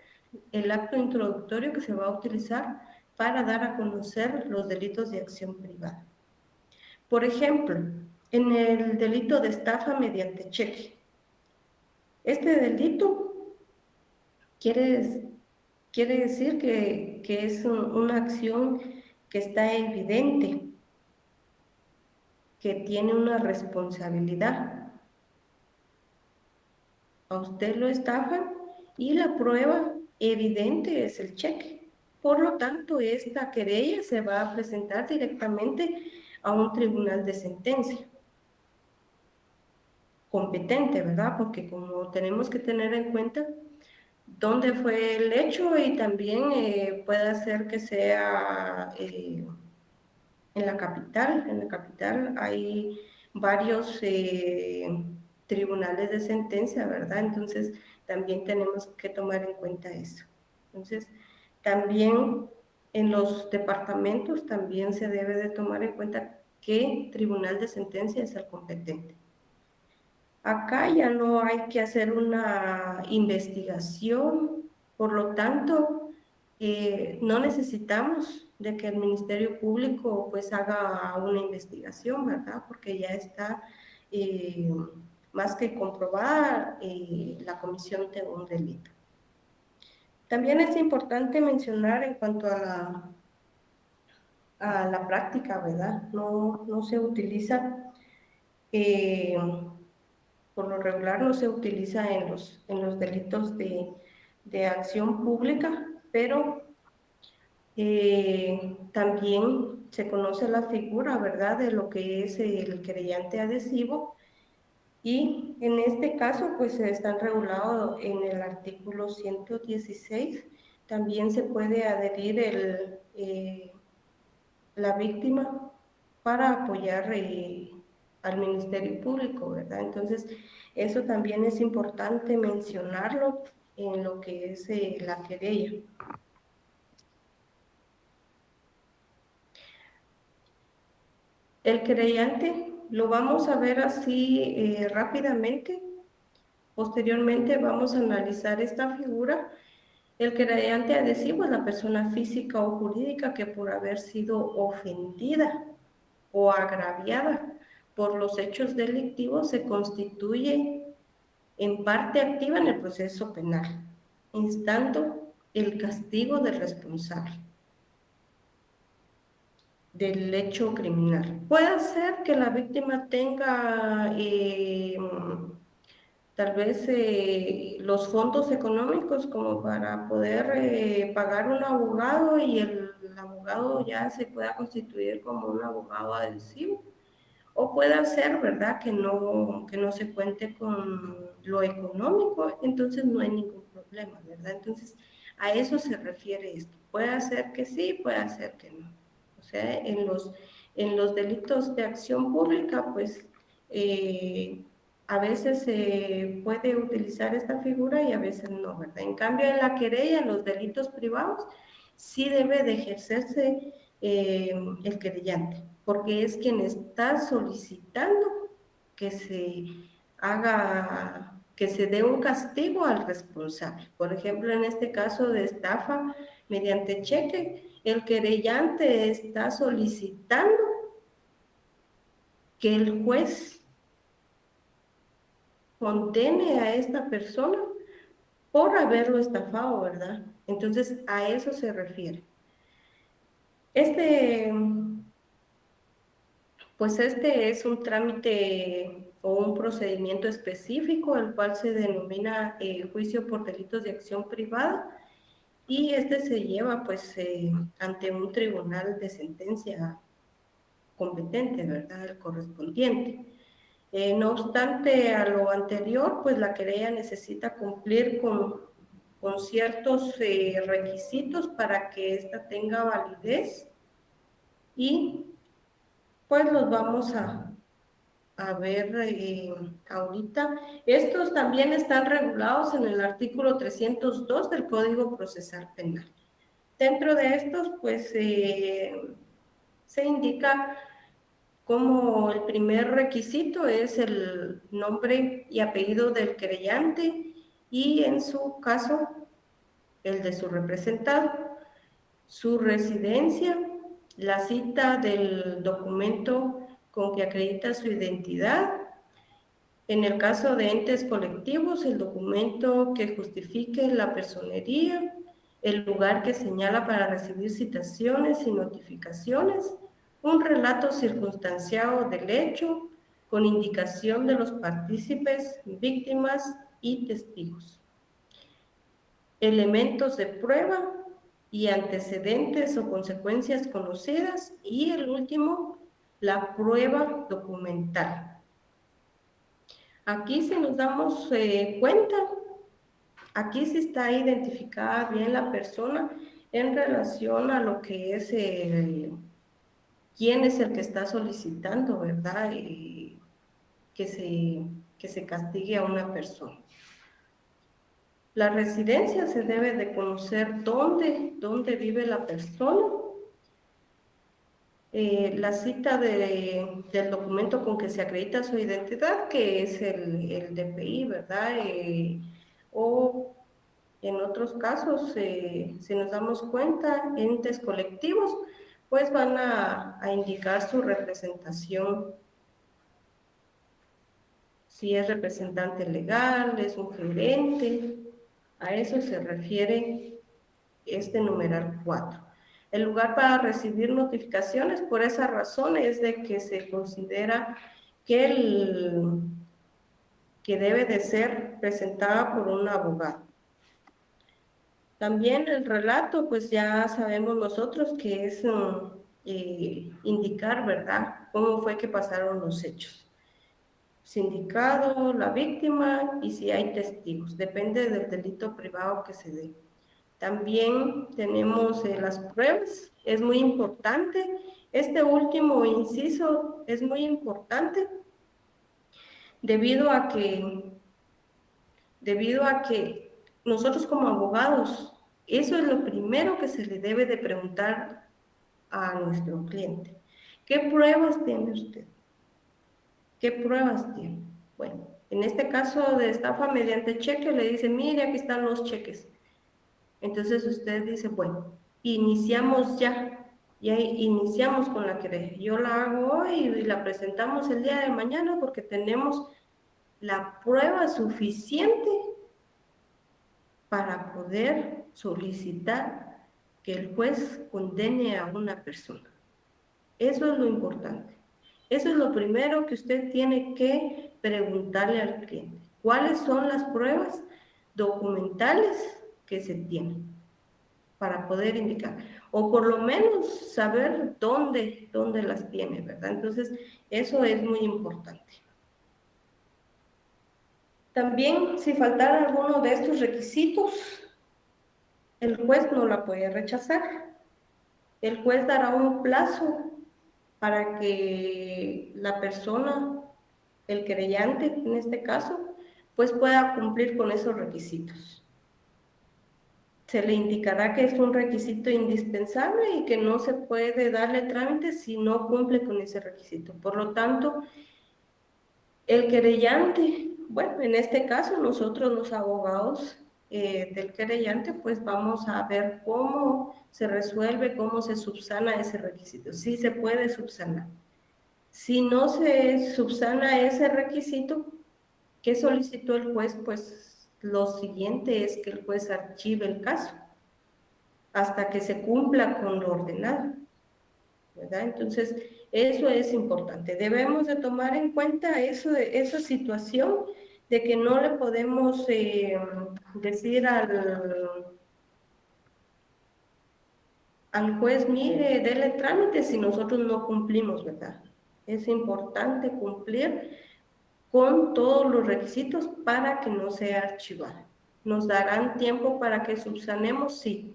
el acto introductorio que se va a utilizar para dar a conocer los delitos de acción privada. Por ejemplo, en el delito de estafa mediante cheque. Este delito quiere decir que es una acción que está evidente, que tiene una responsabilidad. A usted lo estafan y la prueba evidente es el cheque. Por lo tanto, esta querella se va a presentar directamente a un tribunal de sentencia competente, ¿verdad? Porque como tenemos que tener en cuenta dónde fue el hecho y también puede ser que sea en la capital hay varios tribunales de sentencia, ¿verdad? Entonces, también tenemos que tomar en cuenta eso. Entonces, también en los departamentos también se debe de tomar en cuenta qué tribunal de sentencia es el competente. Acá ya no hay que hacer una investigación, por lo tanto, no necesitamos de que el Ministerio Público pues haga una investigación, ¿verdad? Porque ya está eh, más que comprobar la comisión de un delito. También es importante mencionar en cuanto a la práctica, ¿verdad? No se utiliza eh, por lo regular no se utiliza en los delitos de acción pública, pero también se conoce la figura, ¿verdad?, de lo que es el querellante adhesivo Y en este caso, pues están regulados en el artículo 116. También se puede adherir la víctima para apoyar al Ministerio Público, ¿verdad? Entonces, eso también es importante mencionarlo en lo que es la querella. El querellante lo vamos a ver así rápidamente. Posteriormente vamos a analizar esta figura. El querellante adhesivo es la persona física o jurídica que por haber sido ofendida o agraviada por los hechos delictivos se constituye en parte activa en el proceso penal, instando el castigo del responsable del hecho criminal. Puede ser que la víctima tenga tal vez los fondos económicos como para poder pagar un abogado y el abogado ya se pueda constituir como un abogado adhesivo. O puede ser, ¿verdad?, que no se cuente con lo económico, entonces no hay ningún problema, ¿verdad? Entonces, a eso se refiere esto. Puede ser que sí, puede ser que no. O sea, en los delitos de acción pública, pues a veces se puede utilizar esta figura y a veces no, ¿verdad? En cambio, en la querella, en los delitos privados, sí debe de ejercerse el querellante, porque es quien está solicitando que se haga, que se dé un castigo al responsable. Por ejemplo, en este caso de estafa mediante cheque, el querellante está solicitando que el juez condene a esta persona por haberlo estafado, ¿verdad? Entonces, a eso se refiere. Este, pues este es un trámite o un procedimiento específico, el cual se denomina juicio por delitos de acción privada, y este se lleva pues ante un tribunal de sentencia competente, ¿verdad? El correspondiente. No obstante a lo anterior, pues la querella necesita cumplir con ciertos requisitos para que ésta tenga validez, y pues los vamos a ver ahorita. Estos también están regulados en el artículo 302 del Código Procesal Penal. Dentro de estos, pues se indica como el primer requisito es el nombre y apellido del querellante y en su caso el de su representado, su residencia, la cita del documento con que acredita su identidad. En el caso de entes colectivos, el documento que justifique la personería, el lugar que señala para recibir citaciones y notificaciones, un relato circunstanciado del hecho con indicación de los partícipes, víctimas y testigos, elementos de prueba y antecedentes o consecuencias conocidas, y el último, la prueba documental. Aquí si nos damos cuenta, aquí sí está identificada bien la persona en relación a lo que es quién es el que está solicitando, ¿verdad? Que se, que se castigue a una persona. La residencia se debe de conocer dónde vive la persona. La cita del documento con que se acredita su identidad, que es el DPI, ¿verdad? O en otros casos, si nos damos cuenta, entes colectivos, pues van a indicar su representación, si es representante legal, es un gerente, a eso se refiere este numeral 4. El lugar para recibir notificaciones, por esa razón, es de que se considera que debe de ser presentada por un abogado. También el relato, pues ya sabemos nosotros que es indicar, ¿verdad?, cómo fue que pasaron los hechos. sindicado, la víctima y si hay testigos. Depende del delito privado que se dé. También tenemos las pruebas, es muy importante. Este último inciso es muy importante debido a que, debido a que nosotros como abogados, eso es lo primero que se le debe de preguntar a nuestro cliente. ¿Qué pruebas tiene usted? ¿Qué pruebas tiene? Bueno, en este caso de estafa mediante cheque, le dice, mire, aquí están los cheques. Entonces usted dice, bueno, iniciamos ya iniciamos con la querella. Yo la hago hoy y la presentamos el día de mañana porque tenemos la prueba suficiente para poder solicitar que el juez condene a una persona. Eso es lo importante. Eso es lo primero que usted tiene que preguntarle al cliente. ¿Cuáles son las pruebas documentales que se tienen para poder indicar? O por lo menos saber dónde las tiene, ¿verdad? Entonces, eso es muy importante. También, si faltara alguno de estos requisitos, el juez no la puede rechazar. El juez dará un plazo para que la persona, el querellante en este caso, pues pueda cumplir con esos requisitos. Se le indicará que es un requisito indispensable y que no se puede darle trámite si no cumple con ese requisito. Por lo tanto, el querellante, bueno, en este caso nosotros los abogados del querellante, pues vamos a ver cómo se resuelve, cómo se subsana ese requisito. Sí se puede subsanar. Si no se subsana ese requisito que solicitó el juez, pues lo siguiente es que el juez archive el caso hasta que se cumpla con lo ordenado, ¿verdad? Entonces, eso es importante. Debemos de tomar en cuenta esa situación de que no le podemos decir al juez, mire, dele trámite si nosotros no cumplimos, ¿verdad? Es importante cumplir con todos los requisitos para que no sea archivado. ¿Nos darán tiempo para que subsanemos? Sí,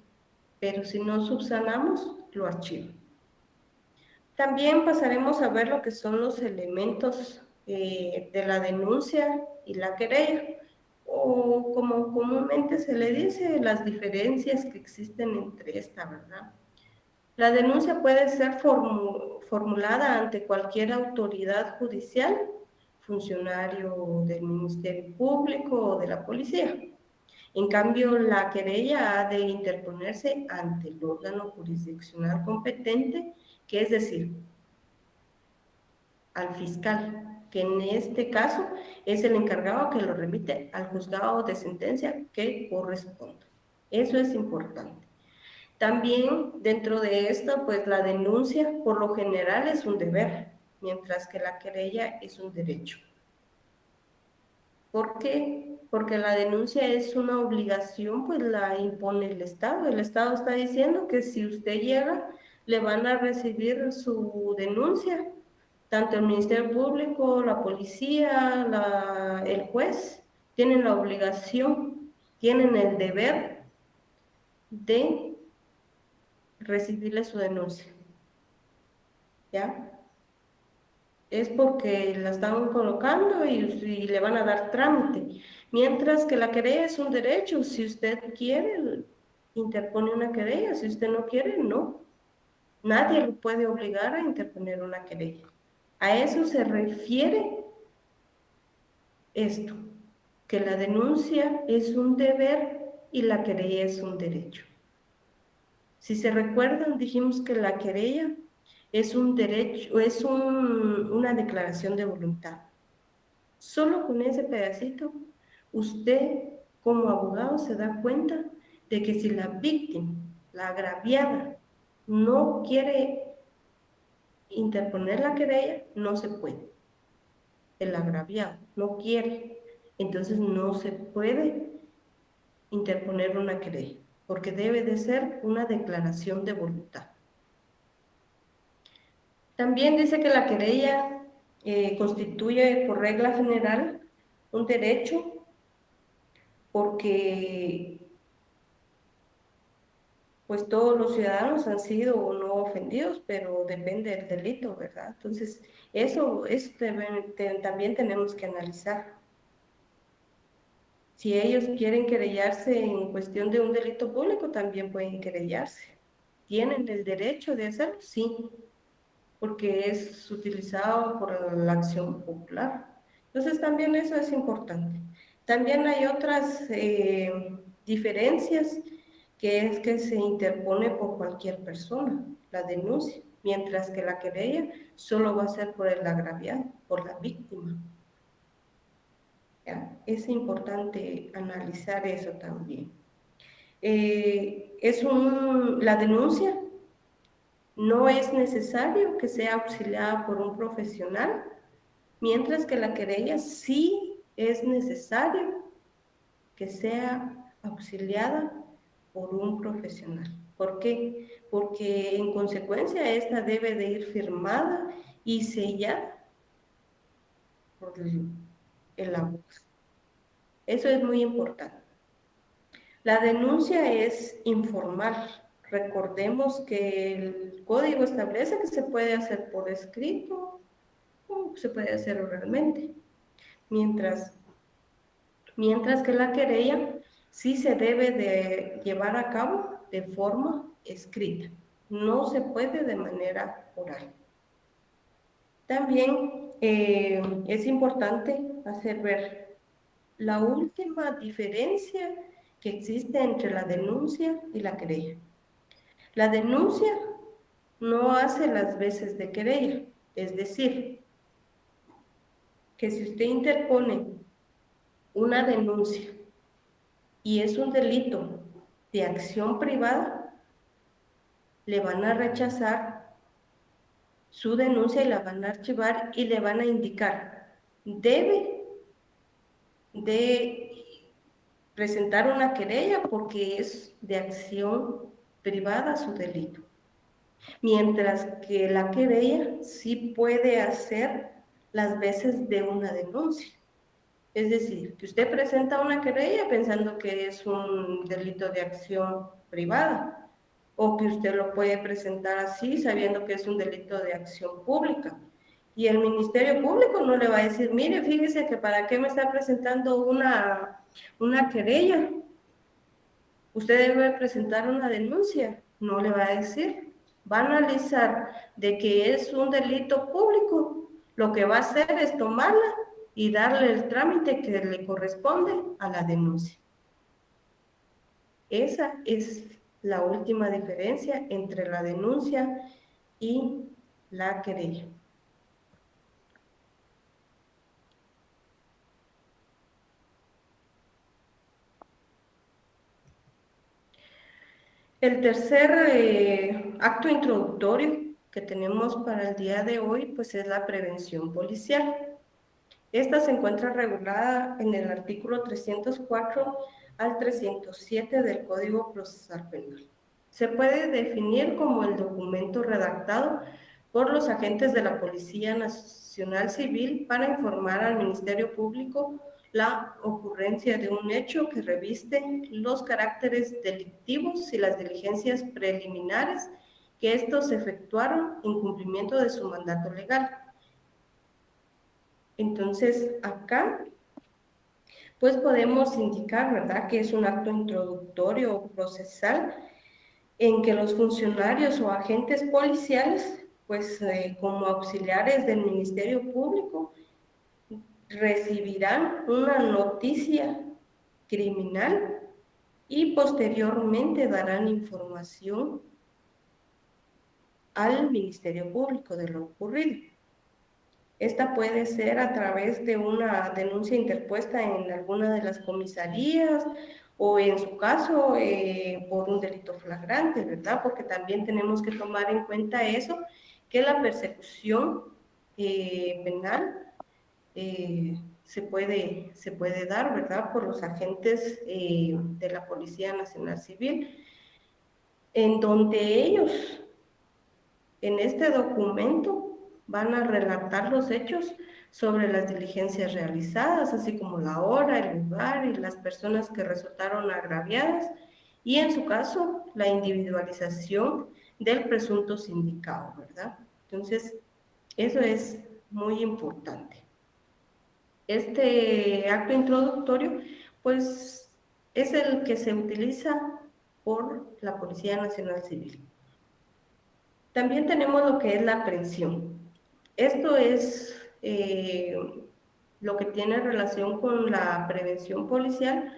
pero si no subsanamos, lo archivo. También pasaremos a ver lo que son los elementos de la denuncia y la querella, o como comúnmente se le dice, las diferencias que existen entre esta, ¿verdad? La denuncia puede ser formulada ante cualquier autoridad judicial, funcionario del Ministerio Público o de la policía. En cambio, la querella ha de interponerse ante el órgano jurisdiccional competente, que es decir, al fiscal, que en este caso es el encargado que lo remite al juzgado de sentencia que corresponda. Eso es importante. También dentro de esto, pues la denuncia por lo general es un deber, mientras que la querella es un derecho. ¿Por qué? Porque la denuncia es una obligación, pues la impone el Estado. El Estado está diciendo que si usted llega, le van a recibir su denuncia, tanto el Ministerio Público, la policía, el juez, tienen la obligación, tienen el deber de recibirle su denuncia, ¿ya? Es porque la están colocando y le van a dar trámite. Mientras que la querella es un derecho. Si usted quiere, interpone una querella. Si usted no quiere, no. Nadie lo puede obligar a interponer una querella. A eso se refiere esto, que la denuncia es un deber y la querella es un derecho. Si se recuerdan, dijimos que la querella es un derecho, es una declaración de voluntad. Solo con ese pedacito, usted como abogado se da cuenta de que si la víctima, la agraviada, no quiere interponer la querella, no se puede. El agraviado no quiere, entonces no se puede interponer una querella, porque debe de ser una declaración de voluntad. También dice que la querella constituye por regla general un derecho porque pues todos los ciudadanos han sido o no ofendidos, pero depende del delito, ¿verdad? Entonces, eso también tenemos que analizar. Si ellos quieren querellarse en cuestión de un delito público, también pueden querellarse. ¿Tienen el derecho de hacerlo? Sí, porque es utilizado por la acción popular. Entonces, también eso es importante. También hay otras diferencias, que es que se interpone por cualquier persona la denuncia, mientras que la querella solo va a ser por el agraviado, por la víctima. ¿Ya? Es importante analizar eso también. La denuncia no es necesario que sea auxiliada por un profesional, mientras que la querella sí es necesario que sea auxiliada por un profesional. ¿Por qué? Porque en consecuencia esta debe de ir firmada y sellada por el abogado. Eso es muy importante. La denuncia es informal. Recordemos que el código establece que se puede hacer por escrito o se puede hacer oralmente, mientras, mientras que la querella sí se debe de llevar a cabo de forma escrita. No se puede de manera oral. También es importante hacer ver la última diferencia que existe entre la denuncia y la querella. La denuncia no hace las veces de querella, es decir, que si usted interpone una denuncia y es un delito de acción privada, le van a rechazar su denuncia y la van a archivar y le van a indicar, debe de presentar una querella porque es de acción privada su delito. Mientras que la querella sí puede hacer las veces de una denuncia. Es decir, que usted presenta una querella pensando que es un delito de acción privada, o que usted lo puede presentar así sabiendo que es un delito de acción pública. Y el Ministerio Público no le va a decir, mire, fíjese que para qué me está presentando una querella, usted debe presentar una denuncia, no le va a decir. Va a analizar de que es un delito público, lo que va a hacer es tomarla y darle el trámite que le corresponde a la denuncia. Esa es la última diferencia entre la denuncia y la querella. El tercer acto introductorio que tenemos para el día de hoy, pues es la prevención policial. Esta se encuentra regulada en el artículo 304 al 307 del Código Procesal Penal. Se puede definir como el documento redactado por los agentes de la Policía Nacional Civil para informar al Ministerio Público la ocurrencia de un hecho que reviste los caracteres delictivos y las diligencias preliminares que estos efectuaron en cumplimiento de su mandato legal. Entonces, acá, pues podemos indicar, ¿verdad?, que es un acto introductorio o procesal en que los funcionarios o agentes policiales, pues como auxiliares del Ministerio Público, recibirán una noticia criminal y posteriormente darán información al Ministerio Público de lo ocurrido. Esta puede ser a través de una denuncia interpuesta en alguna de las comisarías o en su caso por un delito flagrante, ¿verdad? Porque también tenemos que tomar en cuenta eso, que la persecución penal se puede dar, ¿verdad? Por los agentes de la Policía Nacional Civil, en donde ellos, en este documento, van a relatar los hechos sobre las diligencias realizadas, así como la hora, el lugar y las personas que resultaron agraviadas, y en su caso, la individualización del presunto sindicado, ¿verdad? Entonces, eso es muy importante. Este acto introductorio, pues, es el que se utiliza por la Policía Nacional Civil. También tenemos lo que es la aprehensión. Esto es lo que tiene relación con la prevención policial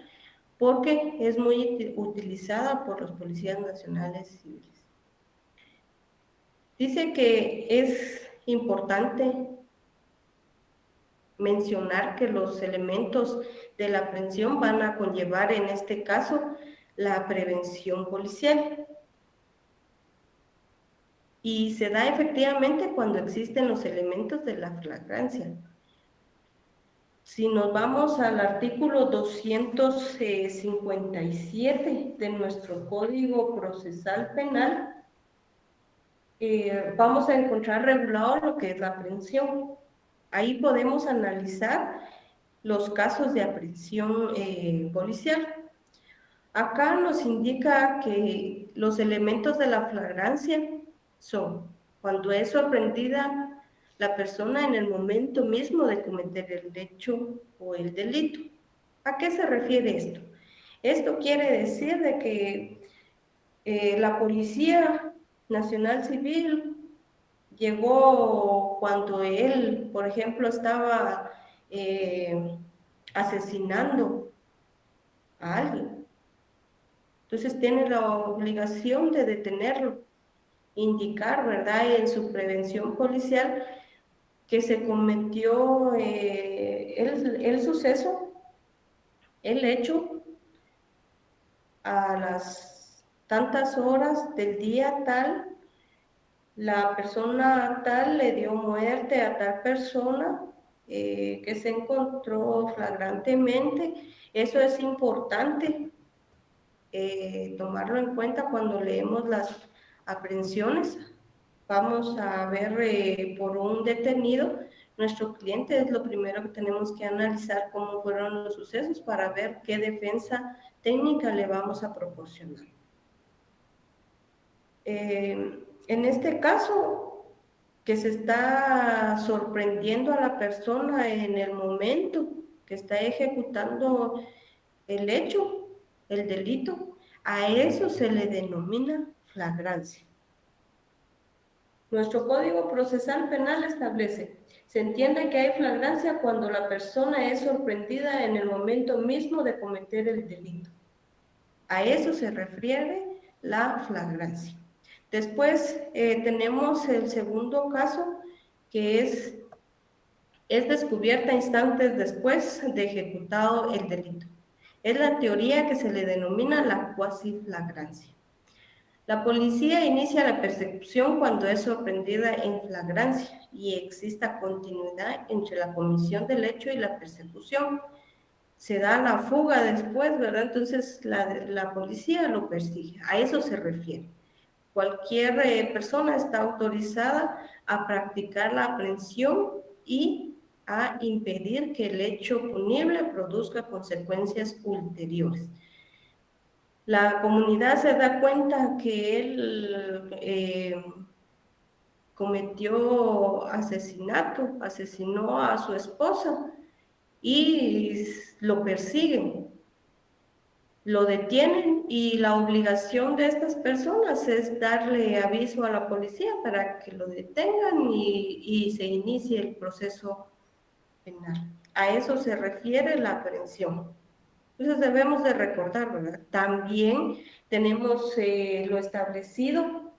porque es muy utilizada por los policías nacionales civiles. Dice que es importante mencionar que los elementos de la aprehensión van a conllevar en este caso la prevención policial. Y se da efectivamente cuando existen los elementos de la flagrancia. Si nos vamos al artículo 257 de nuestro Código Procesal Penal, vamos a encontrar regulado lo que es la aprehensión. Ahí podemos analizar los casos de aprehensión policial. Acá nos indica que los elementos de la flagrancia son cuando es sorprendida la persona en el momento mismo de cometer el hecho o el delito. ¿A qué se refiere esto? Esto quiere decir de que la Policía Nacional Civil llegó cuando él, por ejemplo, estaba asesinando a alguien. Entonces tiene la obligación de detenerlo, indicar, ¿verdad?, en su prevención policial que se cometió el suceso, el hecho, a las tantas horas del día tal, la persona tal le dio muerte a tal persona que se encontró flagrantemente. Eso es importante tomarlo en cuenta cuando leemos las aprehensiones. Vamos a ver por un detenido, nuestro cliente es lo primero que tenemos que analizar cómo fueron los sucesos para ver qué defensa técnica le vamos a proporcionar. En este caso, que se está sorprendiendo a la persona en el momento que está ejecutando el hecho, el delito, a eso se le denomina flagrancia. Nuestro Código Procesal Penal establece, se entiende que hay flagrancia cuando la persona es sorprendida en el momento mismo de cometer el delito. A eso se refiere la flagrancia. Después tenemos el segundo caso, que es descubierta instantes después de ejecutado el delito. Es la teoría que se le denomina la cuasiflagrancia. La policía inicia la persecución cuando es sorprendida en flagrancia y exista continuidad entre la comisión del hecho y la persecución. Se da la fuga después, ¿verdad? Entonces la policía lo persigue. A eso se refiere. Cualquier persona está autorizada a practicar la aprehensión y a impedir que el hecho punible produzca consecuencias ulteriores. La comunidad se da cuenta que él cometió asesinato, asesinó a su esposa y lo persiguen, lo detienen y la obligación de estas personas es darle aviso a la policía para que lo detengan y se inicie el proceso penal. A eso se refiere la aprehensión. Entonces debemos de recordar, ¿verdad? También tenemos lo establecido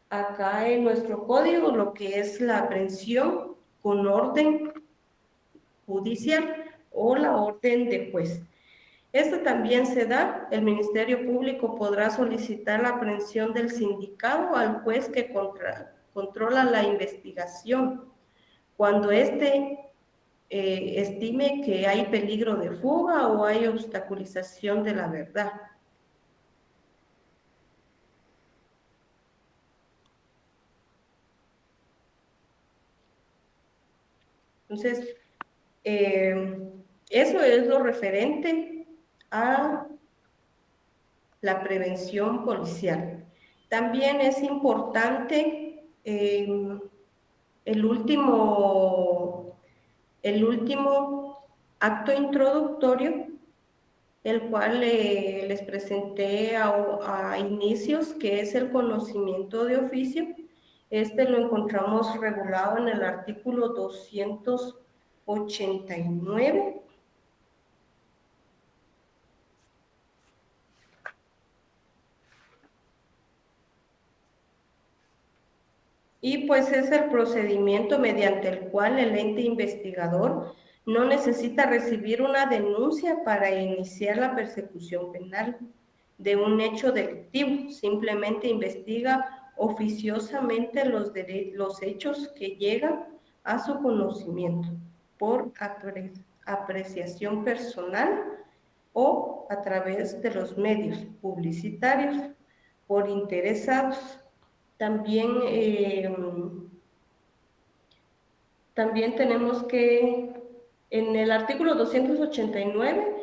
acá en nuestro código, lo que es la aprehensión con orden judicial o la orden de juez. Esto también se da, el Ministerio Público podrá solicitar la aprehensión del sindicado al juez que controla la investigación cuando éste estime que hay peligro de fuga o hay obstaculización de la verdad. Entonces, eso es lo referente a la prevención policial. También es importante el último acto introductorio, el cual les presenté a inicios, que es el conocimiento de oficio. Este lo encontramos regulado en el artículo 289. Y pues es el procedimiento mediante el cual el ente investigador no necesita recibir una denuncia para iniciar la persecución penal de un hecho delictivo, simplemente investiga oficiosamente los hechos que llegan a su conocimiento por apreciación personal o a través de los medios publicitarios por interesados. También, también tenemos que, en el artículo 289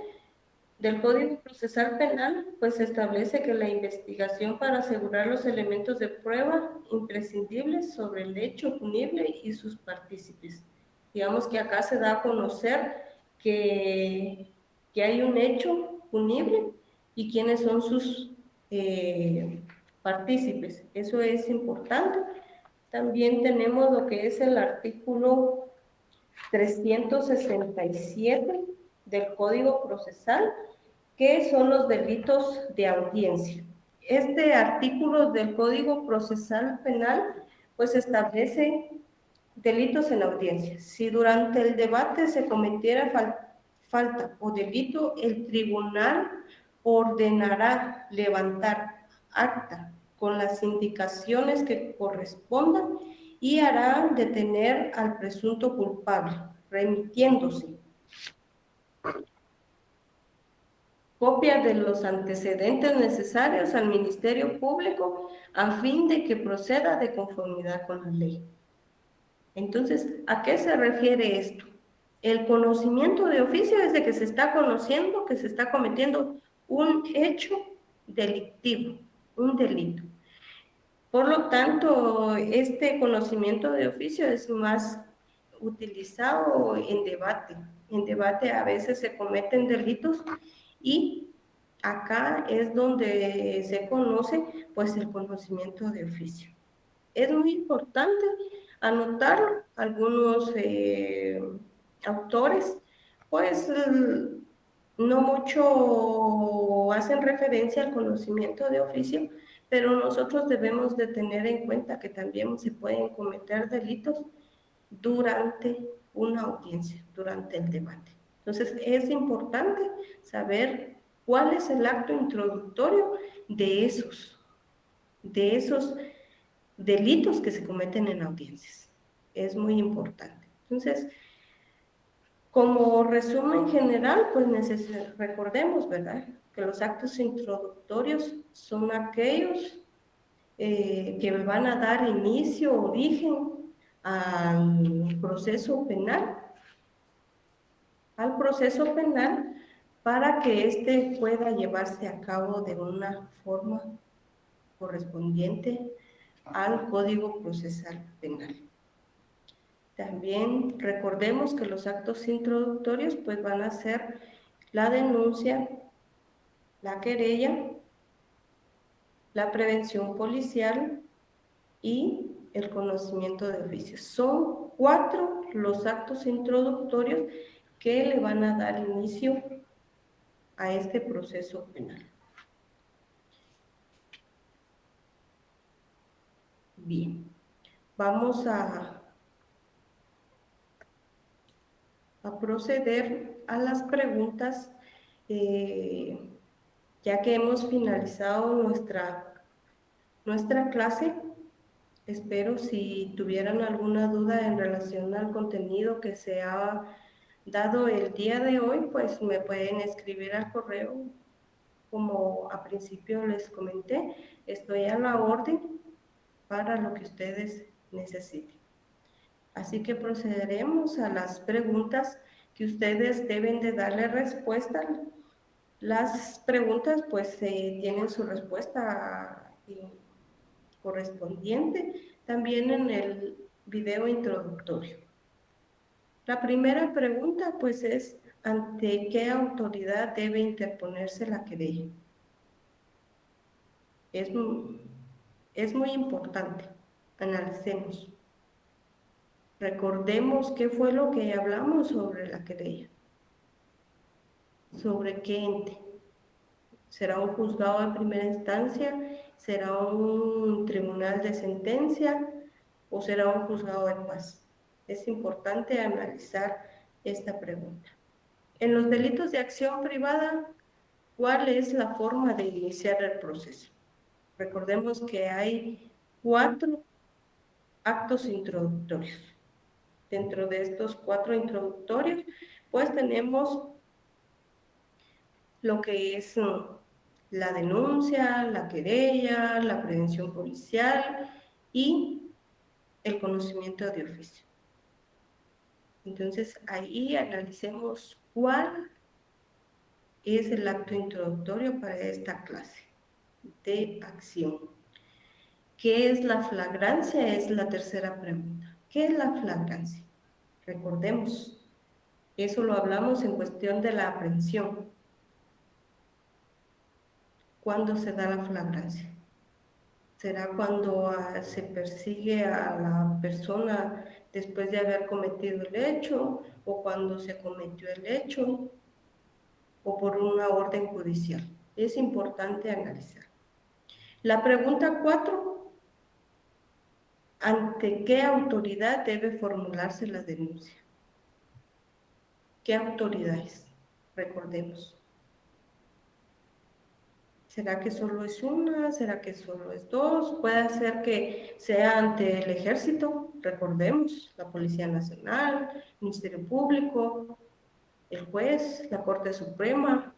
del Código Procesal Penal, pues establece que la investigación para asegurar los elementos de prueba imprescindibles sobre el hecho punible y sus partícipes. Digamos que acá se da a conocer que hay un hecho punible y quiénes son sus partícipes. Eso es importante. También tenemos lo que es el artículo 367 del Código Procesal, que son los delitos de audiencia. Este artículo del Código Procesal Penal pues establece delitos en audiencia. Si durante el debate se cometiera falta o delito, el tribunal ordenará levantar acta con las indicaciones que correspondan y hará detener al presunto culpable, remitiéndose copia de los antecedentes necesarios al Ministerio Público a fin de que proceda de conformidad con la ley. Entonces, ¿a qué se refiere esto? El conocimiento de oficio es de que se está conociendo que se está cometiendo un hecho delictivo, un delito. Por lo tanto, este conocimiento de oficio es más utilizado en debate. En debate a veces se cometen delitos y acá es donde se conoce pues el conocimiento de oficio. Es muy importante anotar algunos autores, pues no mucho hacen referencia al conocimiento de oficio, pero nosotros debemos de tener en cuenta que también se pueden cometer delitos durante una audiencia, durante el debate. Entonces, es importante saber cuál es el acto introductorio de esos delitos que se cometen en audiencias. Es muy importante. Entonces, como resumen general, pues recordemos, ¿verdad? Que los actos introductorios son aquellos que van a dar inicio, origen al proceso penal para que éste pueda llevarse a cabo de una forma correspondiente al Código Procesal Penal. También recordemos que los actos introductorios pues van a ser la denuncia, la querella, la prevención policial y el conocimiento de oficio. Son 4 los actos introductorios que le van a dar inicio a este proceso penal. Bien, vamos a proceder a las preguntas, ya que hemos finalizado nuestra clase. Espero si tuvieran alguna duda en relación al contenido que se ha dado el día de hoy, pues me pueden escribir al correo. Como a principio les comenté, estoy a la orden para lo que ustedes necesiten. Así que procederemos a las preguntas que ustedes deben de darle respuesta. Las preguntas pues tienen su respuesta correspondiente también en el video introductorio. La primera pregunta pues es, ¿ante qué autoridad debe interponerse la querella? Es, es muy importante. Analicemos. Recordemos qué fue lo que hablamos sobre la querella. ¿Sobre qué ente? ¿Será un juzgado de primera instancia? ¿Será un tribunal de sentencia? ¿O será un juzgado de paz? Es importante analizar esta pregunta. En los delitos de acción privada, ¿cuál es la forma de iniciar el proceso? Recordemos que hay 4 actos introductorios. Dentro de estos 4 introductorios, pues tenemos lo que es la denuncia, la querella, la prevención policial y el conocimiento de oficio. Entonces, ahí analicemos cuál es el acto introductorio para esta clase de acción. ¿Qué es la flagrancia? Es la tercera pregunta. ¿Qué es la flagrancia? Recordemos, eso lo hablamos en cuestión de la aprehensión. ¿Cuándo se da la flagrancia? ¿Será cuando se persigue a la persona después de haber cometido el hecho o cuando se cometió el hecho o por una orden judicial? Es importante analizar. La pregunta 4, ¿ante qué autoridad debe formularse la denuncia? ¿Qué autoridades? Recordemos. ¿Será que solo es una? ¿Será que solo es dos? Puede ser que sea ante el ejército, recordemos, la Policía Nacional, el Ministerio Público, el juez, la Corte Suprema,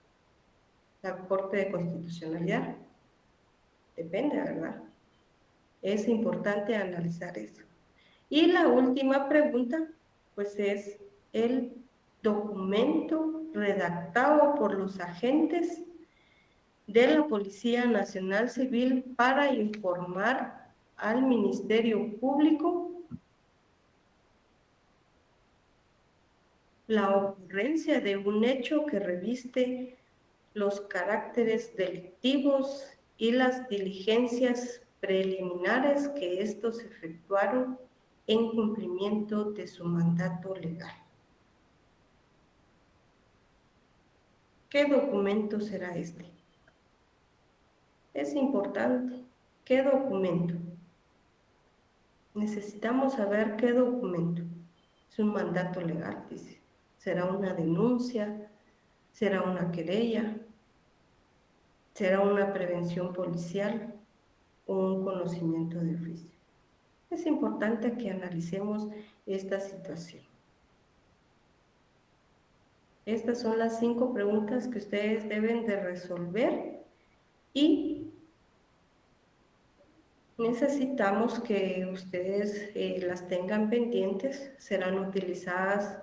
la Corte de Constitucionalidad. Depende, ¿verdad? Es importante analizar eso. Y la última pregunta, pues es el documento redactado por los agentes de la Policía Nacional Civil para informar al Ministerio Público la ocurrencia de un hecho que reviste los caracteres delictivos y las diligencias preliminares que estos efectuaron en cumplimiento de su mandato legal. ¿Qué documento será este? Es importante. ¿Qué documento? Necesitamos saber qué documento. Es un mandato legal, dice. ¿Será una denuncia? ¿Será una querella? ¿Será una prevención policial o un conocimiento de oficio? Es importante que analicemos esta situación. Estas son las 5 preguntas que ustedes deben de resolver y necesitamos que ustedes las tengan pendientes. Serán utilizadas,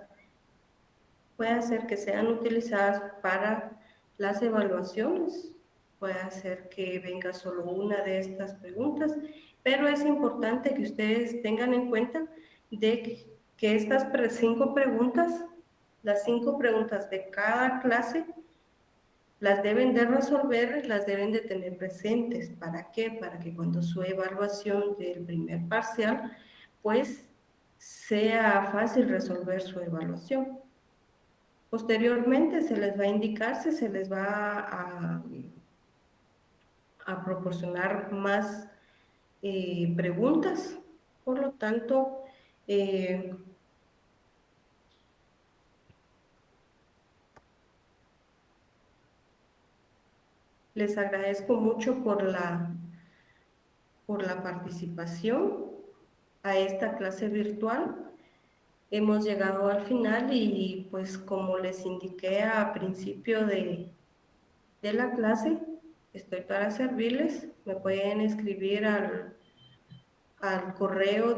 puede ser que sean utilizadas para las evaluaciones, puede ser que venga solo una de estas preguntas, pero es importante que ustedes tengan en cuenta de que estas 5 preguntas, las 5 preguntas de cada clase, las deben de resolver, las deben de tener presentes. ¿Para qué? Para que cuando su evaluación del primer parcial, pues sea fácil resolver su evaluación. Posteriormente se les va a indicar si se les va a proporcionar más preguntas. Por lo tanto, les agradezco mucho por la participación a esta clase virtual. Hemos llegado al final y pues como les indiqué a principio de la clase, estoy para servirles. Me pueden escribir al correo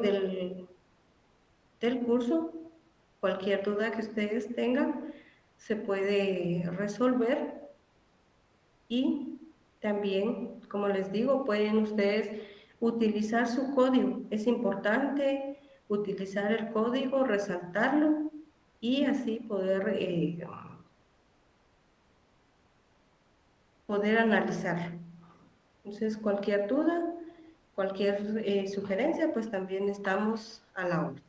del curso. Cualquier duda que ustedes tengan se puede resolver y también, como les digo, pueden ustedes utilizar su código. Es importante utilizar el código, resaltarlo y así poder analizar. Entonces, cualquier duda, cualquier sugerencia, pues también estamos a la orden.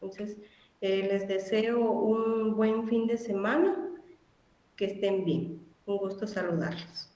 Entonces, les deseo un buen fin de semana, que estén bien. Un gusto saludarlos.